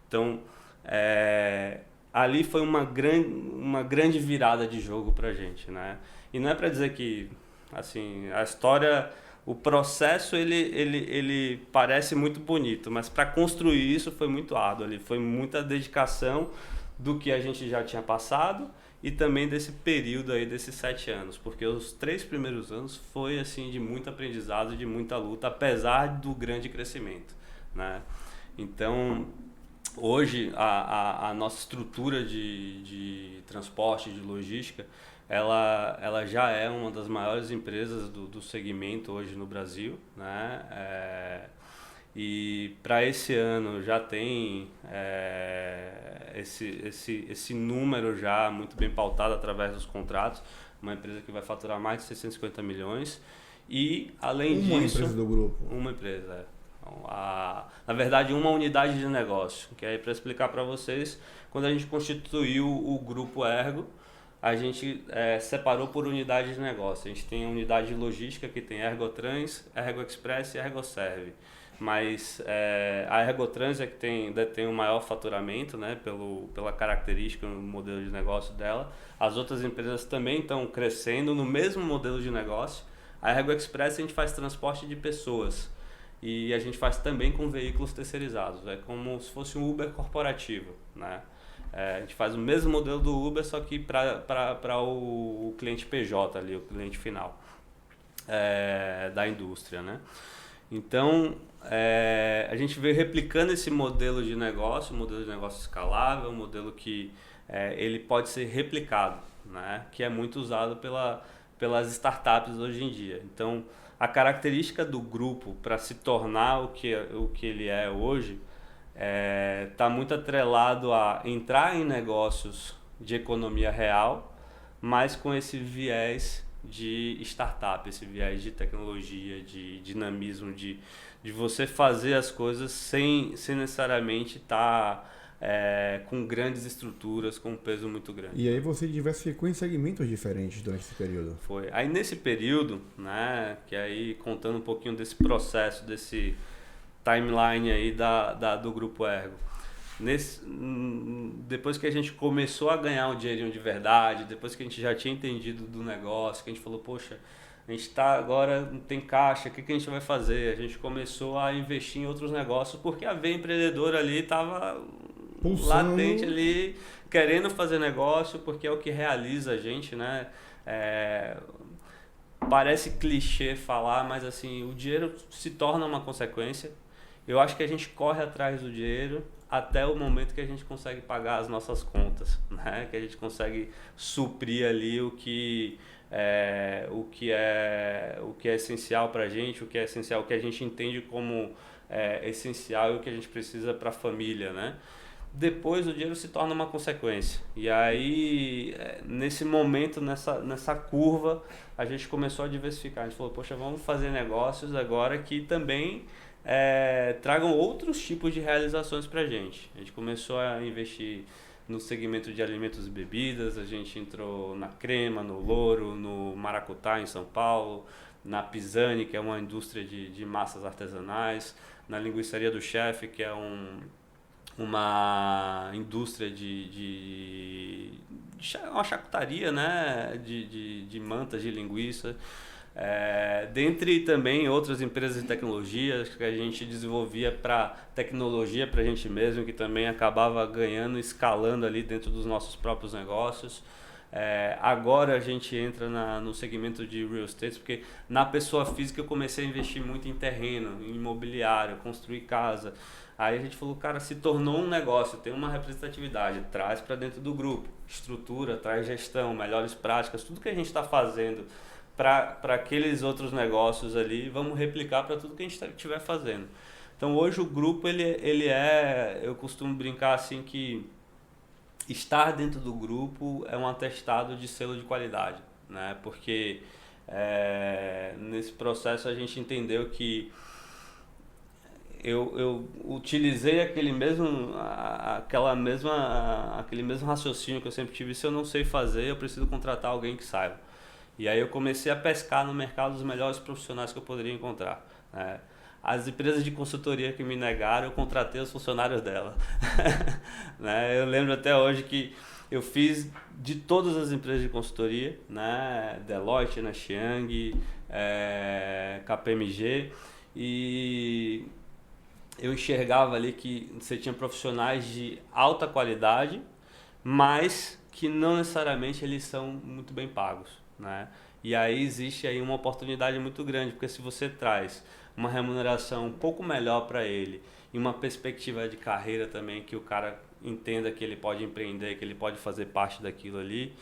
Então, ali foi uma grande virada de jogo pra gente, né? E não é para dizer que, assim, a história, o processo ele parece muito bonito, mas para construir isso foi muito árduo ali, foi muita dedicação do que a gente já tinha passado e também desse período aí desses 7 anos, porque os 3 primeiros anos foi assim de muito aprendizado, de muita luta, apesar do grande crescimento, né? Então, hoje, a nossa estrutura de transporte, de logística, ela já é uma das maiores empresas do segmento hoje no Brasil, né? E para esse ano já tem esse número já muito bem pautado através dos contratos, uma empresa que vai faturar mais de 650 milhões e, além disso... Uma empresa do grupo. Uma empresa, na verdade, uma unidade de negócio, que é para explicar para vocês, quando a gente constituiu o grupo Ergo, a gente separou por unidade de negócio. A gente tem a unidade de logística que tem Ergotrans, Ergo Express e Ergoserve. Mas a Ergotrans é que detém o maior faturamento, né, pela característica no modelo de negócio dela. As outras empresas também estão crescendo no mesmo modelo de negócio. A Ergo Express a gente faz transporte de pessoas. E a gente faz também com veículos terceirizados. É como se fosse um Uber corporativo, né? A gente faz o mesmo modelo do Uber, só que para o cliente PJ ali, o cliente final da indústria, né? Então, a gente veio replicando esse modelo de negócio, um modelo de negócio escalável, um modelo que ele pode ser replicado, né? Que é muito usado pelas startups hoje em dia. Então, a característica do grupo para se tornar o que ele é hoje está muito atrelado a entrar em negócios de economia real, mas com esse viés de startup, esse viés de tecnologia, de dinamismo, de você fazer as coisas sem necessariamente estar com grandes estruturas, com um peso muito grande. E aí você diversificou em segmentos diferentes durante esse período? Foi. Aí nesse período, né, que aí contando um pouquinho desse processo, desse timeline aí do Grupo Ergo, depois que a gente começou a ganhar um dinheirinho de verdade, depois que a gente já tinha entendido do negócio, que a gente falou, poxa, a gente está agora, não tem caixa, o que a gente vai fazer? A gente começou a investir em outros negócios porque a veia empreendedora ali estava latente ali, querendo fazer negócio, porque é o que realiza a gente, né? Parece clichê falar, mas assim, o dinheiro se torna uma consequência. Eu acho que a gente corre atrás do dinheiro até o momento que a gente consegue pagar as nossas contas, né? Que a gente consegue suprir ali o que é essencial para a gente, o que é essencial, o que a gente entende como essencial e o que a gente precisa para a família, né? Depois o dinheiro se torna uma consequência. E aí, nesse momento, nessa curva, a gente começou a diversificar. A gente falou, poxa, vamos fazer negócios agora que também tragam outros tipos de realizações para a gente. A gente começou a investir no segmento de alimentos e bebidas, a gente entrou na Crema, no Louro, no Maracutá, em São Paulo, na Pisani, que é uma indústria de massas artesanais, na Linguiçaria do Chefe, que é uma indústria uma charcutaria, né? de mantas de linguiça. Dentre também outras empresas de tecnologia que a gente desenvolvia para tecnologia para a gente mesmo, que também acabava ganhando, escalando ali dentro dos nossos próprios negócios. Agora a gente entra no segmento de real estate, porque na pessoa física eu comecei a investir muito em terreno, em imobiliário, construir casa. Aí a gente falou, cara, se tornou um negócio, tem uma representatividade, traz para dentro do grupo, estrutura, traz gestão, melhores práticas, tudo que a gente está fazendo para aqueles outros negócios ali, vamos replicar para tudo que a gente estiver fazendo. Então hoje o grupo, eu costumo brincar assim que estar dentro do grupo é um atestado de selo de qualidade, né? Porque nesse processo a gente entendeu que eu utilizei aquele mesmo raciocínio que eu sempre tive. Se eu não sei fazer, eu preciso contratar alguém que saiba. E aí eu comecei a pescar no mercado os melhores profissionais que eu poderia encontrar, né? As empresas de consultoria que me negaram, eu contratei os funcionários dela. Né? Eu lembro até hoje que eu fiz de todas as empresas de consultoria, né? Deloitte, Xiang, KPMG, e eu enxergava ali que você tinha profissionais de alta qualidade, mas que não necessariamente eles são muito bem pagos, né? E aí existe aí uma oportunidade muito grande, porque se você traz uma remuneração um pouco melhor para ele e uma perspectiva de carreira também, que o cara entenda que ele pode empreender, que ele pode fazer parte daquilo ali,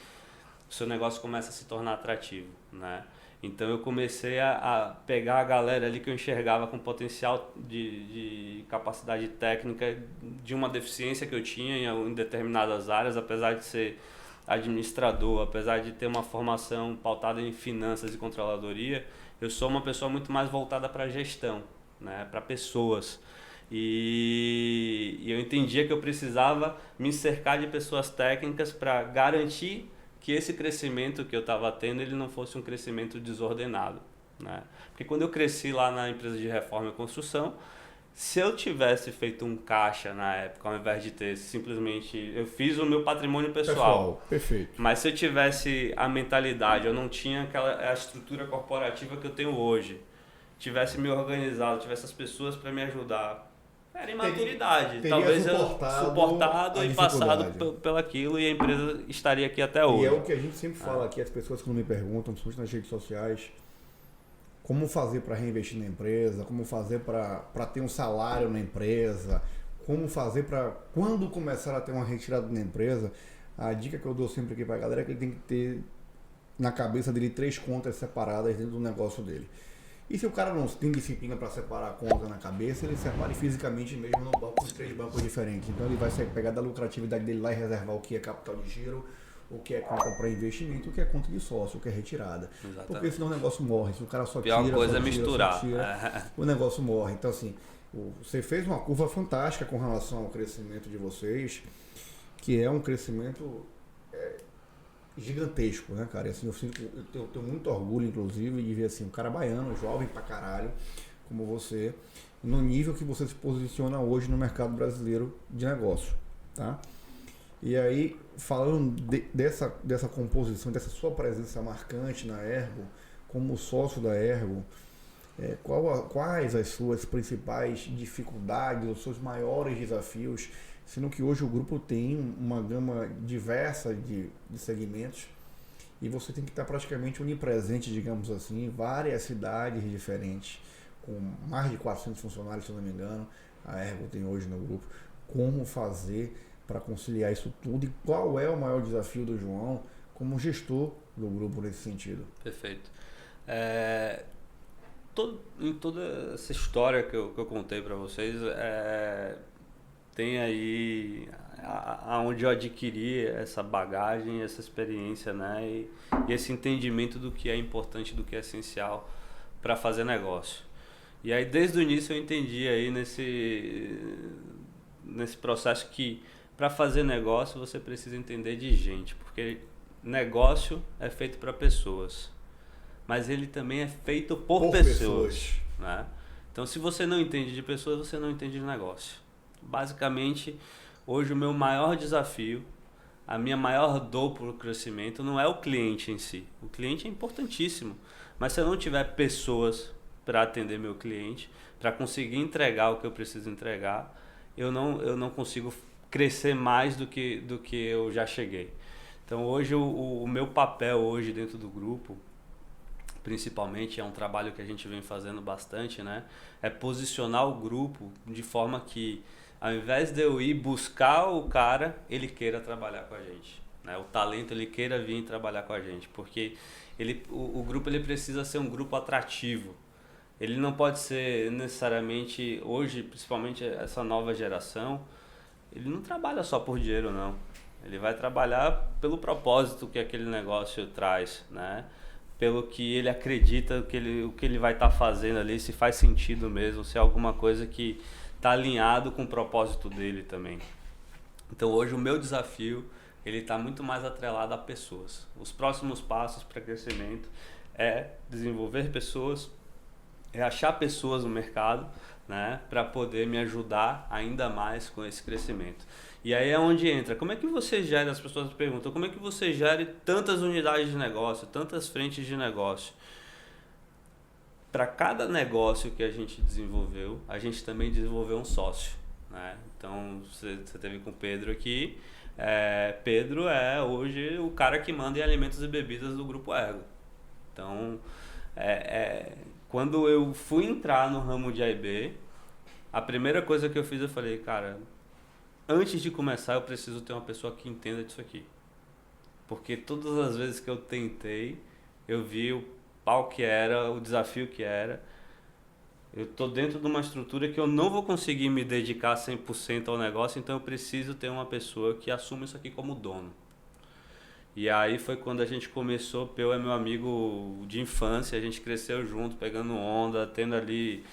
o seu negócio começa a se tornar atrativo, né? Então eu comecei a pegar a galera ali que eu enxergava com potencial de capacidade técnica, de uma deficiência que eu tinha em determinadas áreas, apesar de ser administrador, apesar de ter uma formação pautada em finanças e controladoria, eu sou uma pessoa muito mais voltada para a gestão, né, para pessoas. E eu entendia que eu precisava me cercar de pessoas técnicas para garantir que esse crescimento que eu estava tendo, ele não fosse um crescimento desordenado, né? Porque quando eu cresci lá na empresa de reforma e construção, se eu tivesse feito um caixa na época, ao invés de ter simplesmente... Eu fiz o meu patrimônio pessoal. Perfeito. Mas se eu tivesse a mentalidade, eu não tinha a estrutura corporativa que eu tenho hoje, tivesse me organizado, tivesse as pessoas para me ajudar, era imaturidade. Talvez eu suportado e passado pelaquilo, e a empresa estaria aqui até hoje. E é o que a gente sempre fala aqui, as pessoas quando me perguntam, principalmente nas redes sociais, como fazer para reinvestir na empresa, como fazer para ter um salário na empresa, como fazer para quando começar a ter uma retirada na empresa. A dica que eu dou sempre aqui para a galera é que ele tem que ter na cabeça dele 3 contas separadas dentro do negócio dele. E se o cara não tem disciplina para separar a conta na cabeça, ele separa fisicamente mesmo no banco, com 3 bancos diferentes. Então ele vai pegar da lucratividade dele lá e reservar o que é capital de giro, o que é conta para investimento, o que é conta de sócio, o que é retirada. Exatamente. Porque senão o negócio morre. Se o cara só Pior tira, coisa só é tira, misturar. só tira, o negócio morre. Então assim, você fez uma curva fantástica com relação ao crescimento de vocês, que é um crescimento gigantesco, né, cara? E, assim, eu tenho muito orgulho, inclusive, de ver assim, um cara baiano, jovem pra caralho, como você, no nível que você se posiciona hoje no mercado brasileiro de negócio, tá? E aí, falando dessa composição, dessa sua presença marcante na Ergo, como sócio da Ergo, quais as suas principais dificuldades, os seus maiores desafios, sendo que hoje o grupo tem uma gama diversa de segmentos e você tem que estar praticamente onipresente, digamos assim, em várias cidades diferentes, com mais de 400 funcionários, se eu não me engano, a Ergo tem hoje no grupo. Como fazer para conciliar isso tudo e qual é o maior desafio do João como gestor do grupo nesse sentido? Perfeito. Em toda essa história que eu contei para vocês, tem aí aonde eu adquiri essa bagagem, essa experiência, né? E esse entendimento do que é importante, do que é essencial para fazer negócio. E aí desde o início eu entendi aí nesse processo que para fazer negócio você precisa entender de gente, porque negócio é feito para pessoas, mas ele também é feito por pessoas, né? Então se você não entende de pessoas, você não entende de negócio. Basicamente, hoje o meu maior desafio, a minha maior dor para o crescimento não é o cliente em si. O cliente é importantíssimo, mas se eu não tiver pessoas para atender meu cliente, para conseguir entregar o que eu preciso entregar, eu não consigo crescer mais do que eu já cheguei. Então hoje o meu papel hoje dentro do grupo, principalmente, é um trabalho que a gente vem fazendo bastante, né? É posicionar o grupo de forma que, ao invés de eu ir buscar o cara, ele queira trabalhar com a gente, né? O talento, ele queira vir trabalhar com a gente, porque o grupo ele precisa ser um grupo atrativo. Ele não pode ser necessariamente, hoje, principalmente essa nova geração, ele não trabalha só por dinheiro, não. Ele vai trabalhar pelo propósito que aquele negócio traz, né? Pelo que ele acredita, o que ele vai estar fazendo ali, se faz sentido mesmo, se é alguma coisa que está alinhado com o propósito dele também. Então hoje o meu desafio, ele está muito mais atrelado a pessoas. Os próximos passos para crescimento é desenvolver pessoas, é achar pessoas no mercado, né, para poder me ajudar ainda mais com esse crescimento. E aí é onde entra, como é que você gera, as pessoas perguntam, como é que você gera tantas unidades de negócio, tantas frentes de negócio? Para cada negócio que a gente desenvolveu, a gente também desenvolveu um sócio, né? Então, você teve com o Pedro aqui, Pedro é hoje o cara que manda em alimentos e bebidas do Grupo Ergo. Então, quando eu fui entrar no ramo de A&B, a primeira coisa que eu fiz, eu falei, cara, antes de começar eu preciso ter uma pessoa que entenda disso aqui. Porque todas as vezes que eu tentei, eu vi o pau que era, o desafio que era. Eu tô dentro de uma estrutura que eu não vou conseguir me dedicar 100% ao negócio, então eu preciso ter uma pessoa que assuma isso aqui como dono. E aí foi quando a gente começou, Peu é meu amigo de infância, a gente cresceu junto, pegando onda, tendo ali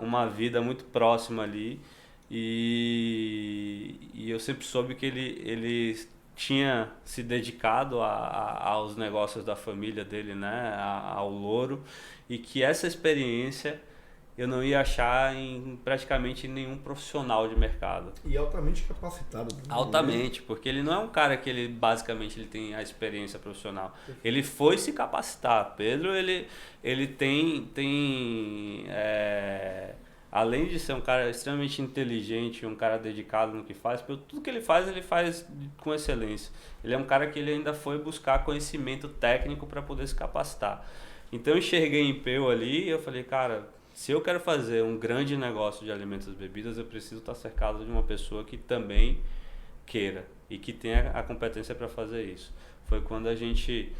uma vida muito próxima ali. E eu sempre soube que ele tinha se dedicado aos negócios da família dele, né, ao Louro, e que essa experiência eu não ia achar em praticamente nenhum profissional de mercado. E altamente capacitado. Altamente, porque ele não é um cara que ele tem a experiência profissional. Ele foi se capacitar. Pedro, ele tem além de ser um cara extremamente inteligente, um cara dedicado no que faz, tudo que ele faz com excelência. Ele é um cara que ele ainda foi buscar conhecimento técnico para poder se capacitar. Então eu enxerguei em Peu ali e eu falei, cara, se eu quero fazer um grande negócio de alimentos e bebidas, eu preciso estar cercado de uma pessoa que também queira e que tenha a competência para fazer isso. Foi quando a gente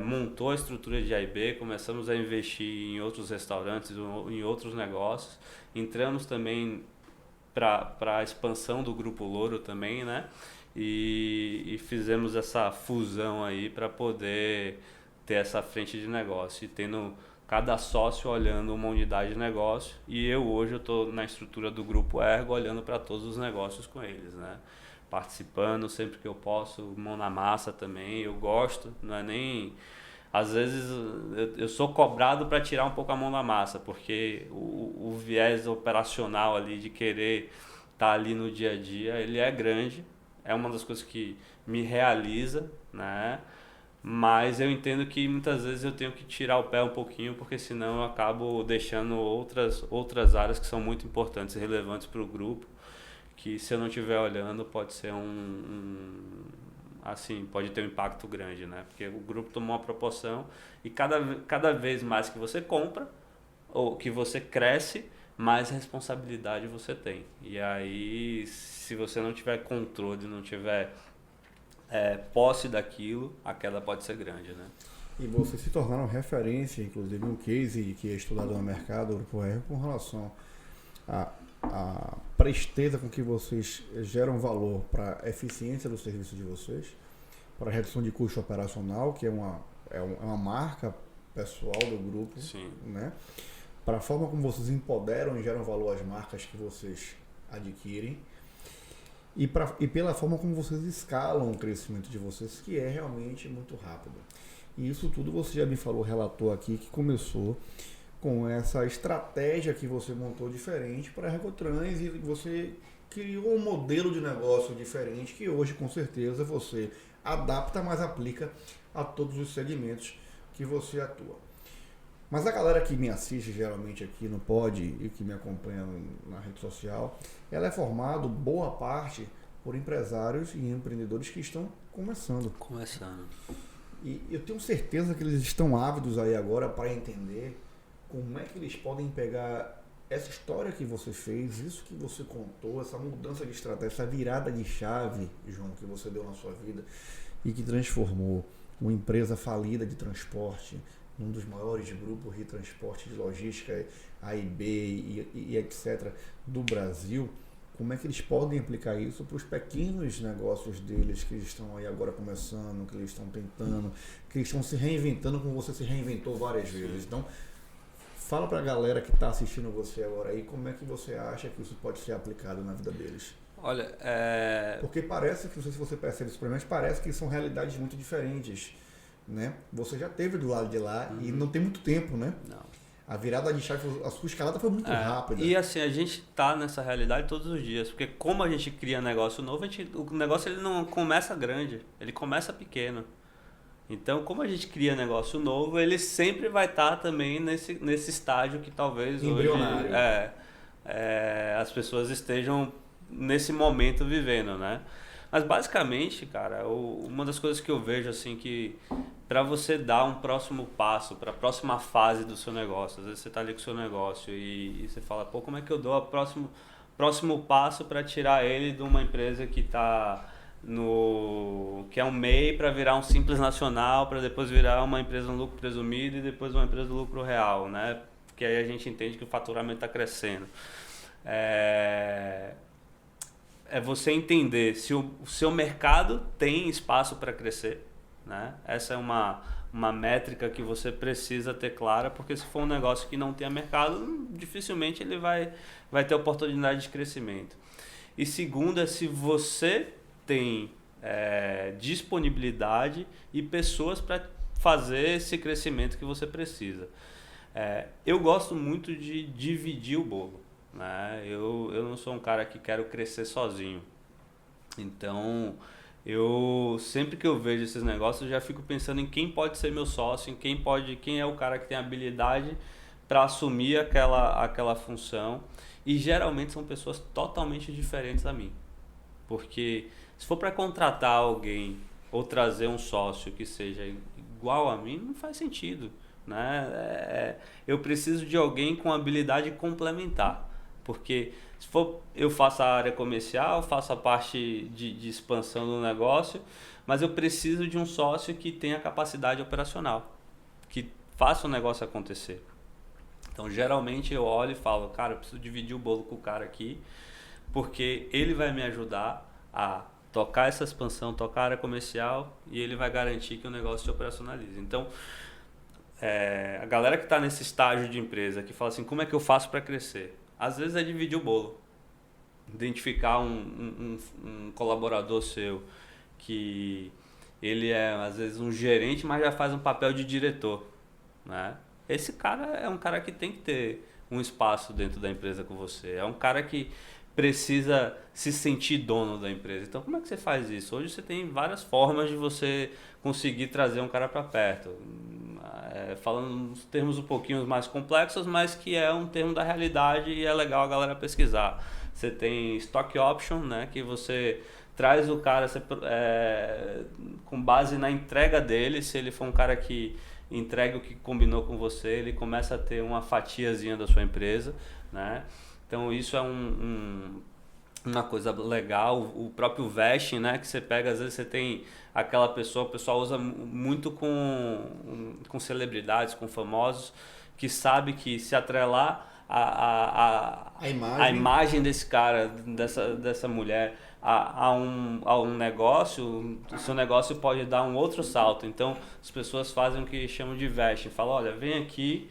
montou a estrutura de A&B, começamos a investir em outros restaurantes, em outros negócios, entramos também para a expansão do Grupo Louro também, né? E fizemos essa fusão aí para poder ter essa frente de negócio, e tendo cada sócio olhando uma unidade de negócio, e hoje eu estou na estrutura do Grupo Ergo olhando para todos os negócios com eles, né? Participando sempre que eu posso, mão na massa também, eu gosto, não é nem... Às vezes eu sou cobrado para tirar um pouco a mão da massa, porque o viés operacional ali de querer estar ali no dia a dia, ele é grande, é uma das coisas que me realiza, né? Mas eu entendo que muitas vezes eu tenho que tirar o pé um pouquinho, porque senão eu acabo deixando outras áreas que são muito importantes e relevantes para o grupo, que se eu não estiver olhando pode ser assim, pode ter um impacto grande, né? Porque o grupo tomou uma proporção, e cada vez mais que você compra ou que você cresce, mais responsabilidade você tem. E aí, se você não tiver controle, não tiver posse daquilo, a queda pode ser grande, né? E vocês se tornaram referência, inclusive, um case que é estudado no mercado, o Grupo R, com relação a presteza com que vocês geram valor para a eficiência do serviço de vocês, para a redução de custo operacional, que é uma marca pessoal do grupo, Sim. Né? Para a forma como vocês empoderam e geram valor às marcas que vocês adquirem, e pela forma como vocês escalam o crescimento de vocês, que é realmente muito rápido. E isso tudo você já me falou, relatou aqui, que começou com essa estratégia que você montou diferente para a Ergotrans, e você criou um modelo de negócio diferente que hoje, com certeza, você adapta, mas aplica a todos os segmentos que você atua. Mas a galera que me assiste geralmente aqui no Pod e que me acompanha na rede social, ela é formada, boa parte, por empresários e empreendedores que estão começando. E eu tenho certeza que eles estão ávidos aí agora para entender como é que eles podem pegar essa história que você fez, isso que você contou, essa mudança de estratégia, essa virada de chave, João, que você deu na sua vida e que transformou uma empresa falida de transporte, um dos maiores grupos de transporte de logística, A&B e etc. do Brasil. Como é que eles podem aplicar isso para os pequenos negócios deles que estão aí agora começando, que eles estão tentando, que eles estão se reinventando como você se reinventou várias vezes. Então, fala para a galera que está assistindo você agora aí, como é que você acha que isso pode ser aplicado na vida deles? Olha, Porque parece que, não sei se você percebe isso, mas parece que são realidades muito diferentes, né? Você já esteve do lado de lá e não tem muito tempo, né? Não. A virada de chave, a sua escalada foi muito rápida. E assim, a gente tá nessa realidade todos os dias, porque como a gente cria negócio novo, o negócio ele não começa grande, ele começa pequeno. Então, como a gente cria negócio novo, ele sempre vai estar também nesse estágio que talvez embrionário. Hoje as pessoas estejam nesse momento vivendo, né? Mas basicamente, cara, uma das coisas que eu vejo assim que para você dar um próximo passo, para a próxima fase do seu negócio, às vezes você está ali com o seu negócio e você fala, pô, como é que eu dou o próximo passo para tirar ele de uma empresa que está que é um MEI para virar um simples nacional, para depois virar uma empresa no lucro presumido e depois uma empresa no lucro real, né? Porque aí a gente entende que o faturamento está crescendo. É você entender se o seu mercado tem espaço para crescer, né? Essa é uma métrica que você precisa ter clara, porque se for um negócio que não tenha mercado, dificilmente ele vai ter oportunidade de crescimento. E segundo é se você tem disponibilidade e pessoas para fazer esse crescimento que você precisa. Eu gosto muito de dividir o bolo, né? Eu não sou um cara que quero crescer sozinho. Então, sempre que eu vejo esses negócios, eu já fico pensando em quem pode ser meu sócio, quem é o cara que tem habilidade para assumir aquela função. E geralmente são pessoas totalmente diferentes da mim. Porque se for para contratar alguém ou trazer um sócio que seja igual a mim, não faz sentido, né? Eu preciso de alguém com habilidade complementar. Porque se for, eu faço a área comercial, faço a parte de expansão do negócio, mas eu preciso de um sócio que tenha capacidade operacional, que faça o negócio acontecer. Então, geralmente eu olho e falo, cara, eu preciso dividir o bolo com o cara aqui, porque ele vai me ajudar a tocar essa expansão, tocar a área comercial, e ele vai garantir que o negócio se operacionalize. Então, a galera que está nesse estágio de empresa, que fala assim, como é que eu faço para crescer? Às vezes é dividir o bolo. Identificar um colaborador seu que ele é, às vezes, um gerente, mas já faz um papel de diretor, né? Esse cara é um cara que tem que ter um espaço dentro da empresa com você. É um cara que precisa se sentir dono da empresa. Então, como é que você faz isso? Hoje você tem várias formas de você conseguir trazer um cara para perto. Falando nos termos um pouquinho mais complexos, mas que é um termo da realidade e é legal a galera pesquisar. Você tem stock option, né, que você traz o cara com base na entrega dele. Se ele for um cara que entrega o que combinou com você, ele começa a ter uma fatiazinha da sua empresa, né? Então isso é uma coisa legal. O próprio vesting, né, que você pega, às vezes você tem aquela pessoa, o pessoal usa muito com celebridades, com famosos, que sabe que se atrelar a imagem desse cara, dessa mulher a um negócio, o seu negócio pode dar um outro salto. Então as pessoas fazem o que chamam de vesting, falam, olha, vem aqui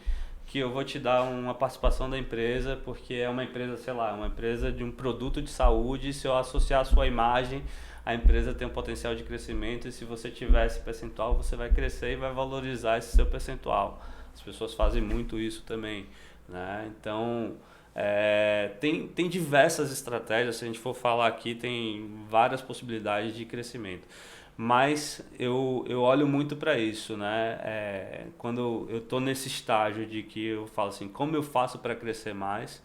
que eu vou te dar uma participação da empresa, porque é uma empresa, sei lá, uma empresa de um produto de saúde. Se eu associar a sua imagem, a empresa tem um potencial de crescimento, e se você tiver esse percentual, você vai crescer e vai valorizar esse seu percentual. As pessoas fazem muito isso também, né? Então, tem diversas estratégias. Se a gente for falar aqui, tem várias possibilidades de crescimento. Mas eu olho muito para isso, né? Quando eu estou nesse estágio de que eu falo assim, como eu faço para crescer mais,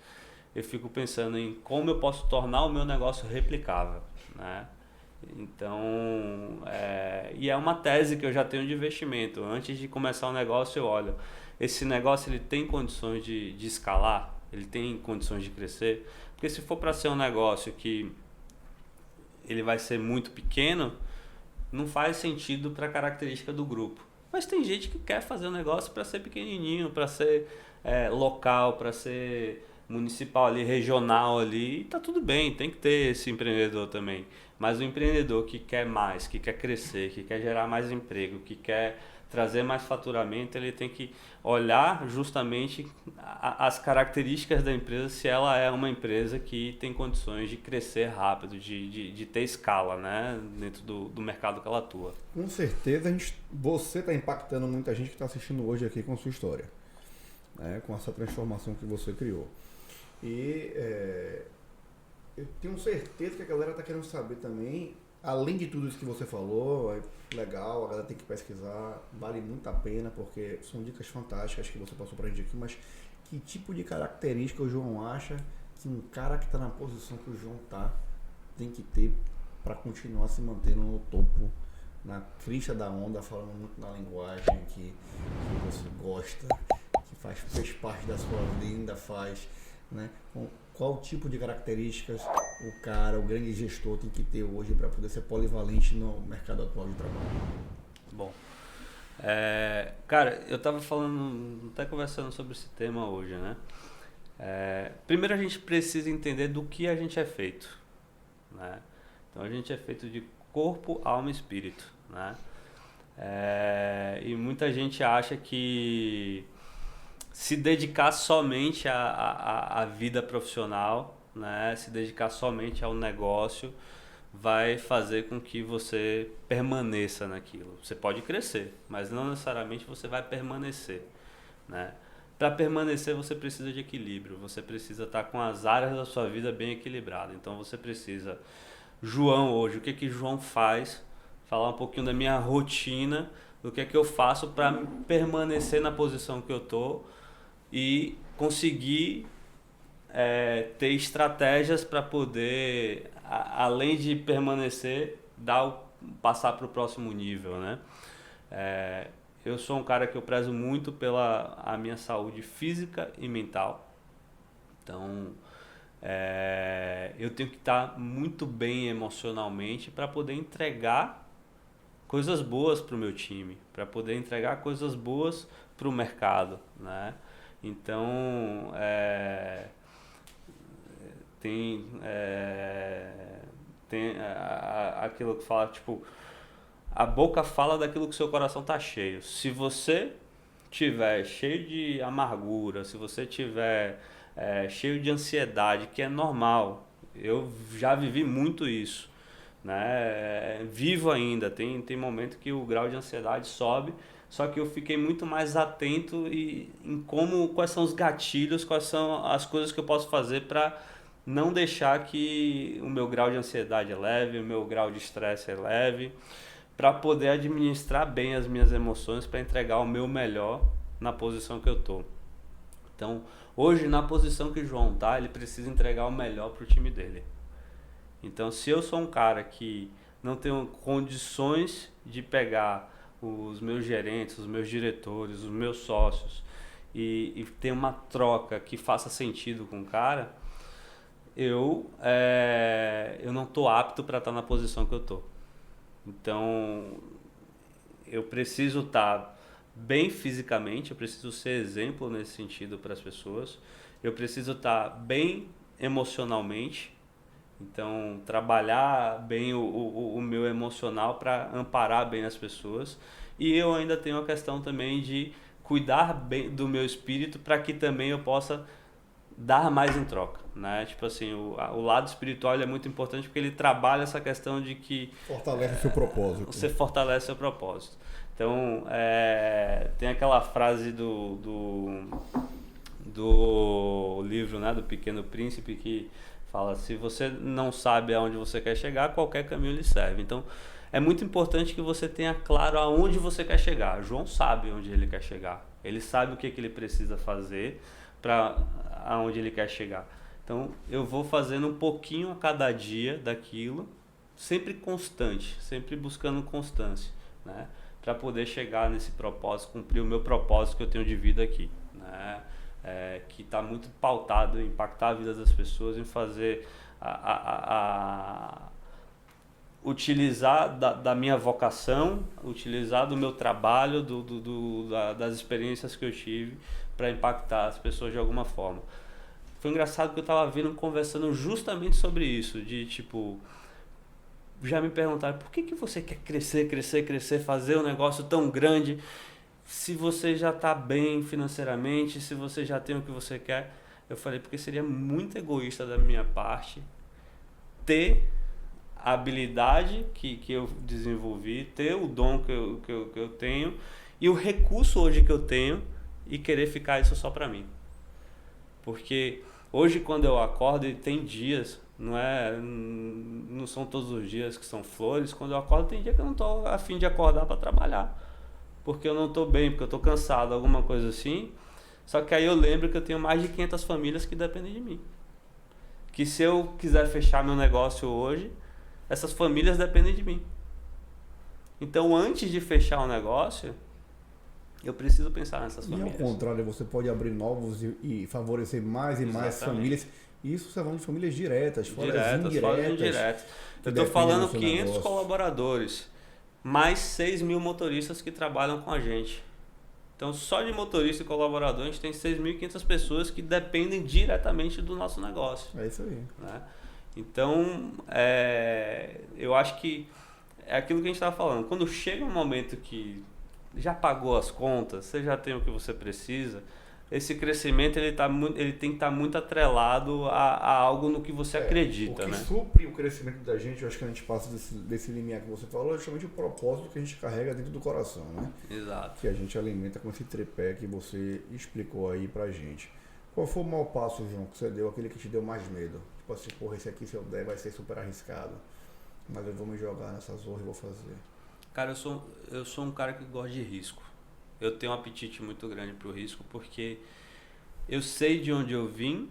eu fico pensando em como eu posso tornar o meu negócio replicável, né? Então, e é uma tese que eu já tenho de investimento. Antes de começar o negócio, eu olho, esse negócio ele tem condições de escalar? Ele tem condições de crescer? Porque se for para ser um negócio que ele vai ser muito pequeno, não faz sentido para a característica do grupo. Mas tem gente que quer fazer um negócio para ser pequenininho, para ser local, para ser municipal ali, regional ali, e tá tudo bem, tem que ter esse empreendedor também. Mas o empreendedor que quer mais, que quer crescer, que quer gerar mais emprego, que quer trazer mais faturamento, ele tem que olhar justamente as características da empresa, se ela é uma empresa que tem condições de crescer rápido, de ter escala, né, dentro do mercado que ela atua. Com certeza você está impactando muita gente que está assistindo hoje aqui com a sua história, né, com essa transformação que você criou. E eu tenho certeza que a galera está querendo saber também, além de tudo isso que você falou, é legal, a galera tem que pesquisar, vale muito a pena, porque são dicas fantásticas que você passou pra gente aqui, mas que tipo de característica o João acha que um cara que está na posição que o João tá tem que ter para continuar se mantendo no topo, na crista da onda, falando muito na linguagem que você gosta, que fez parte da sua vida, ainda faz, né? Qual tipo de características o grande gestor tem que ter hoje para poder ser polivalente no mercado atual de trabalho? Bom, cara, eu estava falando, até conversando sobre esse tema hoje, né? Primeiro a gente precisa entender do que a gente é feito, né? Então a gente é feito de corpo, alma e espírito, né? E muita gente acha que se dedicar somente à vida profissional, né, se dedicar somente ao negócio, vai fazer com que você permaneça naquilo. Você pode crescer, mas não necessariamente você vai permanecer, né? Para permanecer, você precisa de equilíbrio, você precisa estar com as áreas da sua vida bem equilibradas. Então você precisa... João hoje, o que João faz? Falar um pouquinho da minha rotina, do que eu faço para permanecer na posição que eu estou e conseguir ter estratégias para poder, além de permanecer, passar para o próximo nível, né? Eu sou um cara que eu prezo muito pela a minha saúde física e mental. Então, Eu tenho que estar muito bem emocionalmente para poder entregar coisas boas para o meu time, para poder entregar coisas boas para o mercado, né? Então, tem aquilo que fala, tipo, a boca fala daquilo que o seu coração tá cheio. Se você tiver cheio de amargura, se você tiver cheio de ansiedade, que é normal, eu já vivi muito isso, né? Vivo ainda, tem momento que o grau de ansiedade sobe, só que eu fiquei muito mais atento em quais são os gatilhos, quais são as coisas que eu posso fazer para não deixar que o meu grau de ansiedade eleve, o meu grau de estresse eleve, para poder administrar bem as minhas emoções, para entregar o meu melhor na posição que eu tô. Então, hoje na posição que o João tá, ele precisa entregar o melhor para o time dele. Então, se eu sou um cara que não tenho condições de pegar os meus gerentes, os meus diretores, os meus sócios e ter uma troca que faça sentido com o cara, eu não tô apto para estar na posição que eu tô. Então, eu preciso estar bem fisicamente, eu preciso ser exemplo nesse sentido para as pessoas, eu preciso estar bem emocionalmente, então trabalhar bem o meu emocional para amparar bem as pessoas, e eu ainda tenho a questão também de cuidar bem do meu espírito para que também eu possa dar mais em troca, né? Tipo assim, o lado espiritual ele é muito importante porque ele trabalha essa questão de que fortalece o seu propósito. Você fortalece o seu propósito. Então, tem aquela frase do livro, né, do Pequeno Príncipe, que fala: se você não sabe aonde você quer chegar, qualquer caminho lhe serve. Então, é muito importante que você tenha claro aonde você quer chegar. João sabe onde ele quer chegar. Ele sabe o que ele precisa fazer para aonde ele quer chegar. Então, eu vou fazendo um pouquinho a cada dia daquilo, sempre constante, sempre buscando constância, né? Para poder chegar nesse propósito, cumprir o meu propósito que eu tenho de vida aqui, né? Que está muito pautado em impactar a vida das pessoas, em fazer utilizar da minha vocação, utilizar do meu trabalho, das experiências que eu tive para impactar as pessoas de alguma forma. Foi engraçado que eu estava conversando justamente sobre isso, de tipo, já me perguntaram: por que você quer crescer, fazer um negócio tão grande, se você já está bem financeiramente, se você já tem o que você quer? Eu falei: porque seria muito egoísta da minha parte ter a habilidade que eu desenvolvi, ter o dom que eu tenho e o recurso hoje que eu tenho e querer ficar isso só para mim. Porque hoje, quando eu acordo, e tem dias, não são todos os dias que são flores, quando eu acordo tem dia que eu não estou a fim de acordar para trabalhar, porque eu não estou bem, porque eu estou cansado, alguma coisa assim. Só que aí eu lembro que eu tenho mais de 500 famílias que dependem de mim, que se eu quiser fechar meu negócio hoje, essas famílias dependem de mim. Então, antes de fechar o negócio, eu preciso pensar nessas famílias. E ao contrário, você pode abrir novos e favorecer mais e mais famílias. Isso você falando de famílias diretas, fora indiretas. Eu estou falando 500 colaboradores, mais 6 mil motoristas que trabalham com a gente. Então, só de motorista e colaborador, a gente tem 6.500 pessoas que dependem diretamente do nosso negócio. É isso aí. Né? Então, eu acho que é aquilo que a gente estava falando. Quando chega um momento que já pagou as contas, você já tem o que você precisa, esse crescimento ele tem que estar muito atrelado a algo no que você acredita. O que né? supre o crescimento da gente, eu acho que a gente passa desse limiar que você falou, é justamente o propósito que a gente carrega dentro do coração, né? Exato. Que a gente alimenta com esse tripé que você explicou aí pra gente. Qual foi o maior passo, João, que você deu, aquele que te deu mais medo? Tipo assim, porra, esse aqui se eu der vai ser super arriscado, mas eu vou me jogar nessa zorra e vou fazer. Cara, eu sou um cara que gosta de risco. Eu tenho um apetite muito grande pro risco, porque eu sei de onde eu vim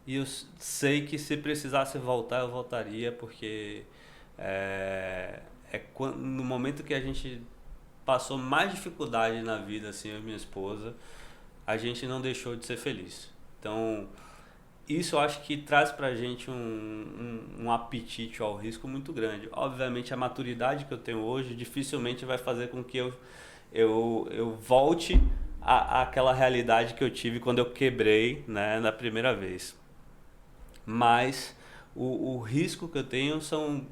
e eu sei que se precisasse voltar, eu voltaria, porque no momento que a gente passou mais dificuldade na vida, assim, eu e minha esposa, a gente não deixou de ser feliz. Então, isso eu acho que traz pra gente um apetite ao risco muito grande. Obviamente a maturidade que eu tenho hoje dificilmente vai fazer com que eu volte àquela realidade que eu tive quando eu quebrei, né, na primeira vez. Mas o risco que eu tenho são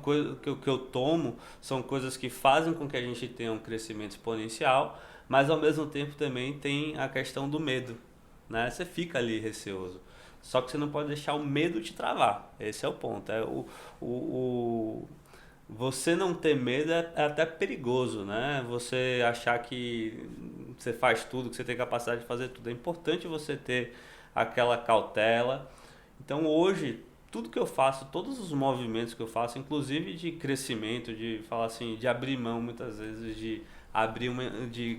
coisas que eu tomo, são coisas que fazem com que a gente tenha um crescimento exponencial, mas ao mesmo tempo também tem a questão do medo, né? Você fica ali receoso. Só que você não pode deixar o medo te travar. Esse é o ponto. Você não ter medo é até perigoso, né? Você achar que você faz tudo, que você tem capacidade de fazer tudo. É importante você ter aquela cautela. Então hoje, tudo que eu faço, todos os movimentos que eu faço, inclusive de crescimento, de falar assim, de abrir mão muitas vezes, de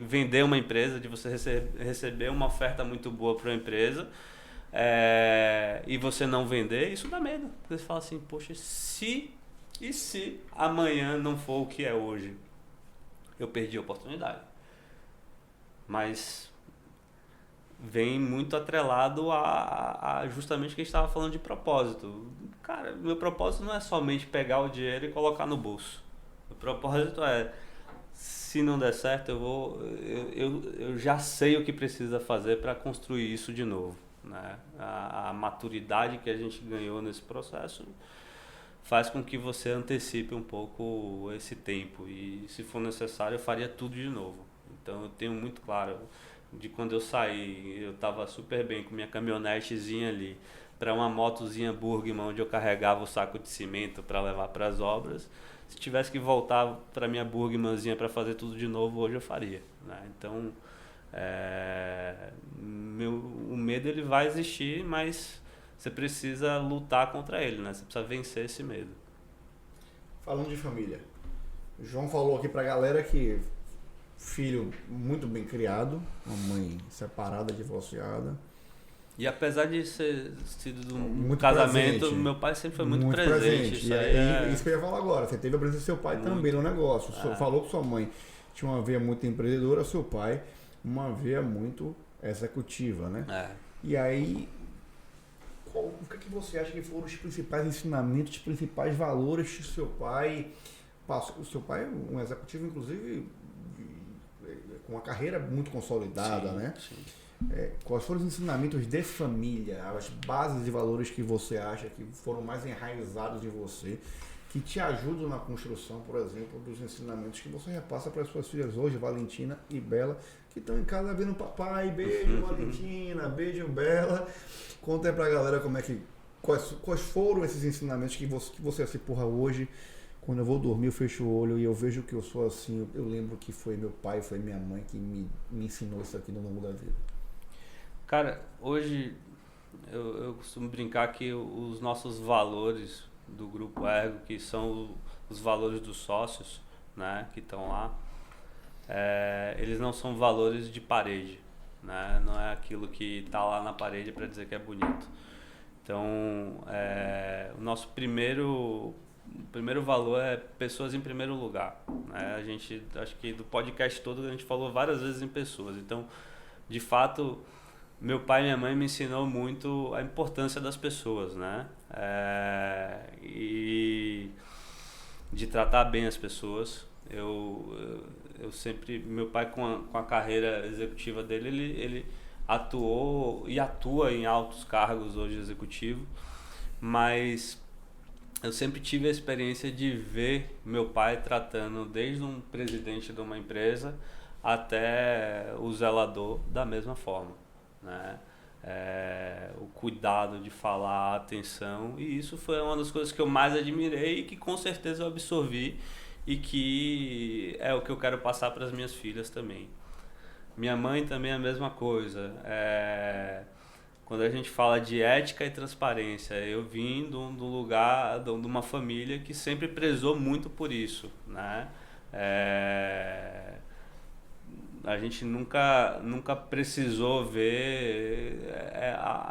vender uma empresa, de você receber uma oferta muito boa para uma empresa, e você não vender, isso dá medo. Você fala assim, poxa, e se amanhã não for o que é hoje? Eu perdi a oportunidade. Mas vem muito atrelado a justamente o que a gente estava falando de propósito. Cara, meu propósito não é somente pegar o dinheiro e colocar no bolso. O propósito é, se não der certo, eu já sei o que precisa fazer para construir isso de novo, né? A maturidade que a gente ganhou nesse processo faz com que você antecipe um pouco esse tempo, e se for necessário eu faria tudo de novo. Então eu tenho muito claro de quando eu saí, eu estava super bem com minha caminhonetezinha ali, para uma motozinha Burgman onde eu carregava o saco de cimento para levar para as obras. Se tivesse que voltar para minha Burgmanzinha para fazer tudo de novo, hoje eu faria, né? Então o medo ele vai existir, mas você precisa lutar contra ele, né? Você precisa vencer esse medo. Falando de família, o João falou aqui pra galera que filho muito bem criado, uma mãe separada, divorciada. E apesar de ser sido de um muito casamento, presente, meu pai sempre foi muito presente. Isso, e aí, isso que eu ia falar agora, você teve a presença do seu pai muito. Também no negócio. Falou que sua mãe tinha uma veia muito empreendedora, seu pai uma veia muito executiva, né? E aí, o que você acha que foram os principais ensinamentos, os principais valores que o seu pai passou? O seu pai é um executivo, inclusive, com uma carreira muito consolidada, né? Sim. Quais foram os ensinamentos de família, as bases de valores que você acha que foram mais enraizados em você, que te ajudam na construção, por exemplo, dos ensinamentos que você repassa para as suas filhas hoje, Valentina e Bela, que estão em casa vendo papai? Beijo, Valentina, beijo, Bela. Conta aí pra galera quais foram esses ensinamentos que você se porra hoje. Quando eu vou dormir, eu fecho o olho e eu vejo que eu sou assim. Eu lembro que foi meu pai, foi minha mãe que me ensinou isso aqui no longo da vida. Cara, hoje eu costumo brincar que os nossos valores do Grupo Ergo, que são os valores dos sócios, né, que estão lá, eles não são valores de parede, né? Não é aquilo que está lá na parede para dizer que é bonito. Então, o nosso primeiro valor é pessoas em primeiro lugar, né? A gente, acho que do podcast todo a gente falou várias vezes em pessoas. Então, de fato, meu pai e minha mãe me ensinou muito a importância das pessoas, né? E de tratar bem as pessoas. Eu sempre, meu pai com a carreira executiva dele, ele atuou e atua em altos cargos hoje executivo, mas eu sempre tive a experiência de ver meu pai tratando desde um presidente de uma empresa até o zelador da mesma forma, né? O cuidado de falar, a atenção, e isso foi uma das coisas que eu mais admirei e que com certeza eu absorvi e que é o que eu quero passar para as minhas filhas também. Minha mãe também é a mesma coisa. Quando a gente fala de ética e transparência, eu vim de um lugar, de uma família que sempre prezou muito por isso, né? A gente nunca precisou ver.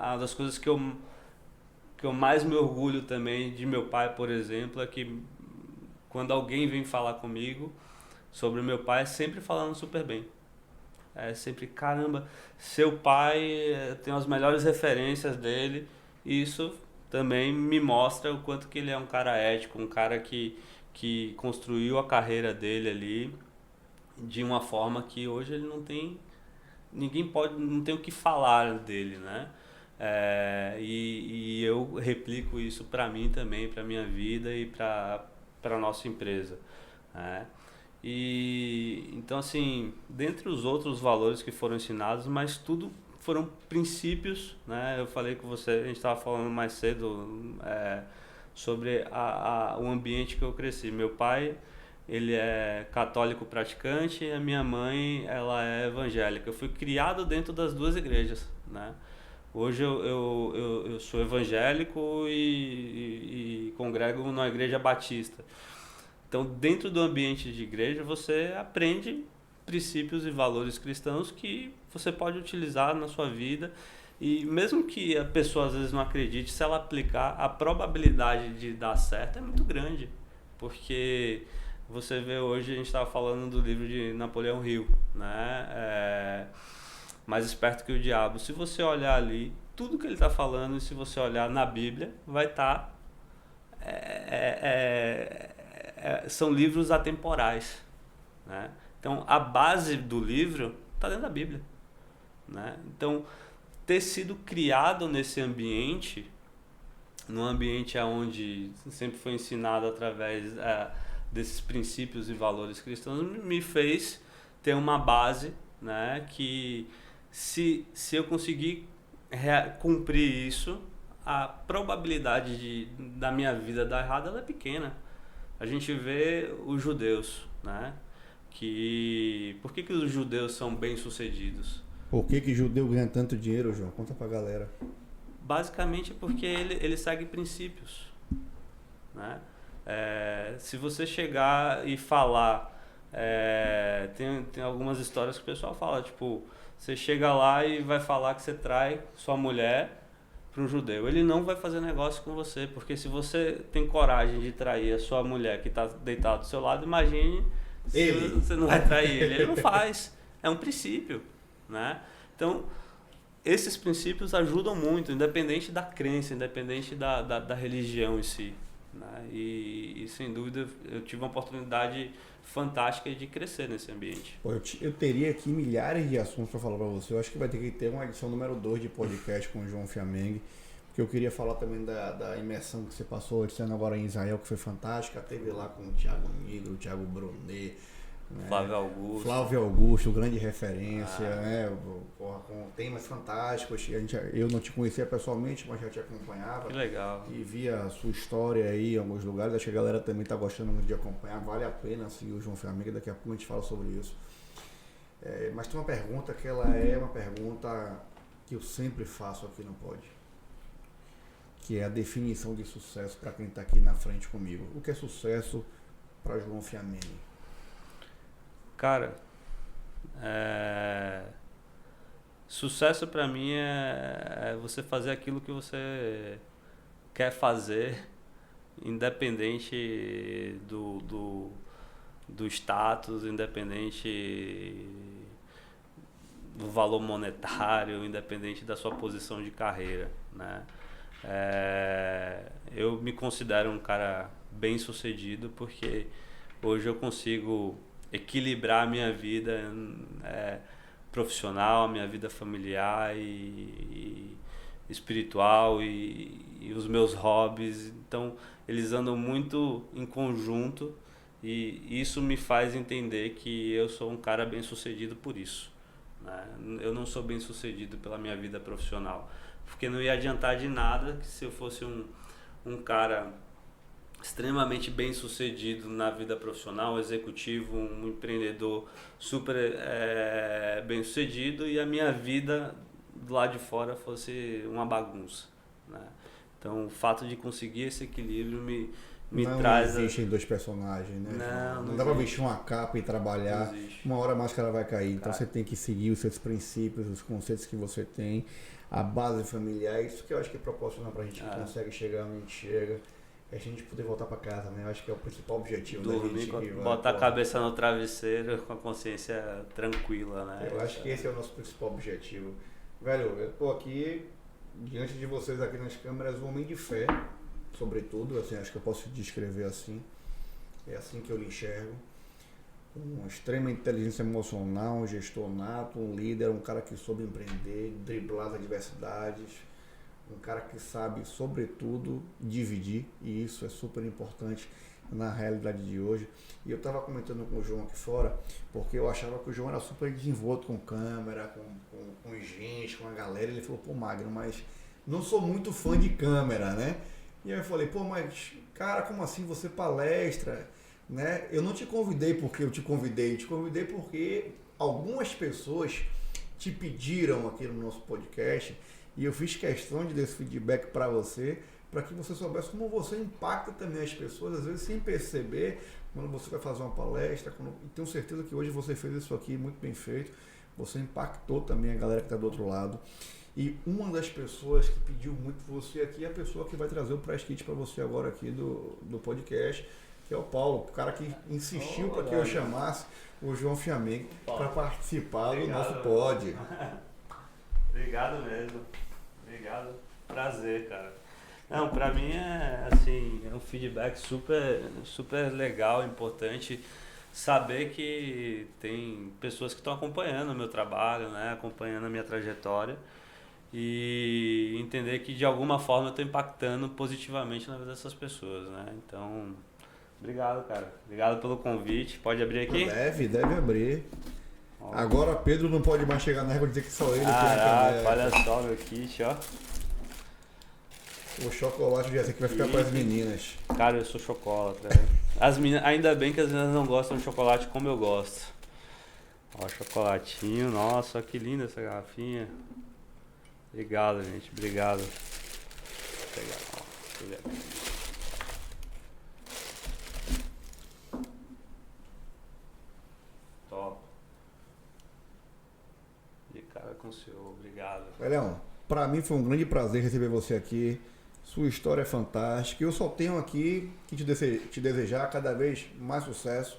Uma das coisas que eu mais me orgulho também de meu pai, por exemplo, é que quando alguém vem falar comigo sobre o meu pai, é sempre falando super bem. é sempre, caramba, seu pai tem as melhores referências dele, e isso também me mostra o quanto que ele é um cara ético, um cara que construiu a carreira dele ali de uma forma que hoje ele não tem, não tem o que falar dele, né? E eu replico isso para mim também, para minha vida e para a nossa empresa, né? E então, assim, dentre os outros valores que foram ensinados, mas tudo foram princípios, né? Eu falei com você, a gente estava falando mais cedo sobre o ambiente que eu cresci. Meu pai, ele é católico praticante, e a minha mãe, ela é evangélica. Eu fui criado dentro das duas igrejas, né? Hoje eu sou evangélico e congrego numa igreja batista. Então, dentro do ambiente de igreja, você aprende princípios e valores cristãos que você pode utilizar na sua vida. E mesmo que a pessoa às vezes não acredite, se ela aplicar, a probabilidade de dar certo é muito grande. Porque você vê hoje, a gente estava falando do livro de Napoleão Hill, né? Mais esperto que o diabo. Se você olhar ali, tudo que ele está falando, e se você olhar na Bíblia, vai estar... são livros atemporais, né? Então, a base do livro está dentro da Bíblia, né? Então, ter sido criado nesse ambiente, num ambiente onde sempre foi ensinado através desses princípios e valores cristãos, me fez ter uma base, né? Que se eu conseguir cumprir isso, a probabilidade da minha vida dar errado ela é pequena. A gente vê os judeus, né? Por que os judeus são bem-sucedidos? Por que judeu ganha tanto dinheiro, João? Conta pra galera. Basicamente porque ele segue princípios, né? Se você chegar e falar... tem algumas histórias que o pessoal fala, tipo... Você chega lá e vai falar que você trai sua mulher para um judeu. Ele não vai fazer negócio com você, porque se você tem coragem de trair a sua mulher que está deitada do seu lado, imagine se você não vai trair ele. Ele não faz. É um princípio, né? Então, esses princípios ajudam muito, independente da crença, independente da religião em si, né? E sem dúvida eu tive uma oportunidade fantástica de crescer nesse ambiente. Pô, eu teria aqui milhares de assuntos para falar para você. Eu acho que vai ter que ter uma edição número 2 de podcast com o João Fiamengue, porque eu queria falar também da imersão que você passou esse ano agora em Israel, que foi fantástica. Teve lá com o Thiago Nigro, o Thiago Brunet, né? Flávio Augusto, grande referência, né? Com temas fantásticos. Eu não te conhecia pessoalmente, mas já te acompanhava. Que legal. E via a sua história aí em alguns lugares. Acho que a galera também está gostando muito de acompanhar. Vale a pena seguir o João Fiamengue, daqui a pouco a gente fala sobre isso. Mas tem uma pergunta que ela é uma pergunta que eu sempre faço aqui no Pod, que é a definição de sucesso para quem está aqui na frente comigo. O que é sucesso para João Fiamengue? Cara, sucesso para mim é você fazer aquilo que você quer fazer, independente do status, independente do valor monetário, independente da sua posição de carreira, né? Eu me considero um cara bem sucedido porque hoje eu consigo equilibrar a minha vida profissional, a minha vida familiar e espiritual e os meus hobbies. Então, eles andam muito em conjunto e isso me faz entender que eu sou um cara bem sucedido por isso, né? Eu não sou bem sucedido pela minha vida profissional, porque não ia adiantar de nada que se eu fosse um cara extremamente bem sucedido na vida profissional, executivo, um empreendedor super bem sucedido e a minha vida do lado de fora fosse uma bagunça, né? Então o fato de conseguir esse equilíbrio me traz... Não existem dois personagens, né? Não dá para vestir uma capa e trabalhar, uma hora a máscara vai cair, então Cara, você tem que seguir os seus princípios, os conceitos que você tem, a base familiar, isso que eu acho que proporciona pra gente que consegue chegar onde a gente chega. é a gente poder voltar para casa, né? Eu acho que é o principal objetivo da Dormir, gente. Que vai, botar a cabeça no travesseiro com a consciência tranquila, né? Eu acho que esse é o nosso principal objetivo. Velho, eu tô aqui diante de vocês aqui nas câmeras, um homem de fé, sobretudo, assim, acho que eu posso descrever assim. É assim que eu lhe enxergo. Com extrema inteligência emocional, um gestor nato, um líder, um cara que soube empreender, driblar as adversidades, um cara que sabe, sobretudo, dividir, e isso é super importante na realidade de hoje. E eu estava comentando com o João aqui fora, porque eu achava que o João era super desenvolto com câmera, com gente, com a galera. Ele falou, pô, Magno, mas não sou muito fã de câmera, né? E aí eu falei, pô, mas cara, como assim você palestra? Né? Eu não te convidei porque eu te convidei porque algumas pessoas te pediram aqui no nosso podcast e eu fiz questão de dar esse feedback para você, para que você soubesse como você impacta também as pessoas, às vezes sem perceber, quando você vai fazer uma palestra. E tenho certeza que hoje você fez isso aqui muito bem feito, você impactou também a galera que está do outro lado. E uma das pessoas que pediu muito você aqui é a pessoa que vai trazer o press kit para você agora aqui do podcast, que é o Paulo, o cara que insistiu para que eu chamasse o João Fiamengo para participar do nosso pod. Obrigado mesmo. Obrigado. Prazer, cara. Não, pra mim é assim, é um feedback super legal, importante saber que tem pessoas que estão acompanhando o meu trabalho, né, acompanhando a minha trajetória e entender que de alguma forma eu estou impactando positivamente na vida dessas pessoas, né? Então, obrigado, cara. Obrigado pelo convite. Pode abrir aqui? Deve abrir. Ó. Agora Pedro não pode mais chegar na régua e dizer que só ele. Caraca, olha só meu kit, ó. O chocolate já sei que vai ficar para as meninas. Cara, eu sou chocolatra. Né? As meninas, ainda bem que as meninas não gostam de chocolate como eu gosto. Ó, chocolatinho. Nossa, que linda essa garrafinha. Obrigado, gente. Obrigado. Vou pegar, ó. Deixa eu ver aqui. Top. De cara com o senhor. Obrigado. Leão, para mim foi um grande prazer receber você aqui. Sua história é fantástica. Eu só tenho aqui que te desejar cada vez mais sucesso,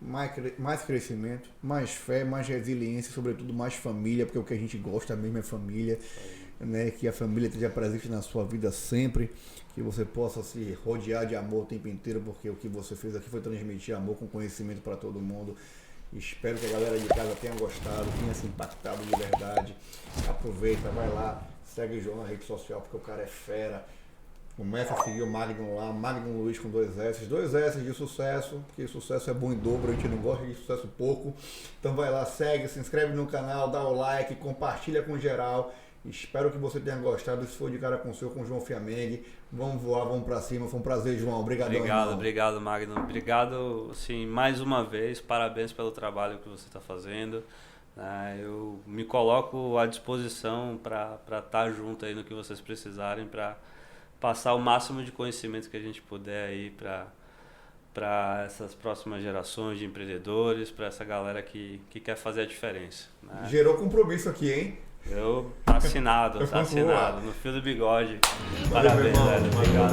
mais crescimento, mais fé, mais resiliência, sobretudo mais família, porque o que a gente gosta mesmo é família, né? Que a família esteja presente na sua vida sempre, que você possa se rodear de amor o tempo inteiro, porque o que você fez aqui foi transmitir amor com conhecimento para todo mundo. Espero que a galera de casa tenha gostado, tenha se impactado de verdade. Aproveita, vai lá, segue o João na rede social, porque o cara é fera. Começa a seguir o Magno lá, Magno Luiz com 2 S de sucesso, porque sucesso é bom em dobro, a gente não gosta de sucesso pouco. Então vai lá, segue, se inscreve no canal, dá o like, compartilha com geral. Espero que você tenha gostado. Esse foi De Cara com o Seu, com o João Fiamengo. Vamos voar, vamos pra cima. Foi um prazer, João. Obrigado, Magno. Obrigado, assim, mais uma vez. Parabéns pelo trabalho que você está fazendo. Eu me coloco à disposição para estar junto aí no que vocês precisarem, para passar o máximo de conhecimento que a gente puder aí para essas próximas gerações de empreendedores, para essa galera que quer fazer a diferença. Né? Gerou compromisso aqui, hein? Tá assinado, no fio do bigode. Parabéns, velho. Obrigado.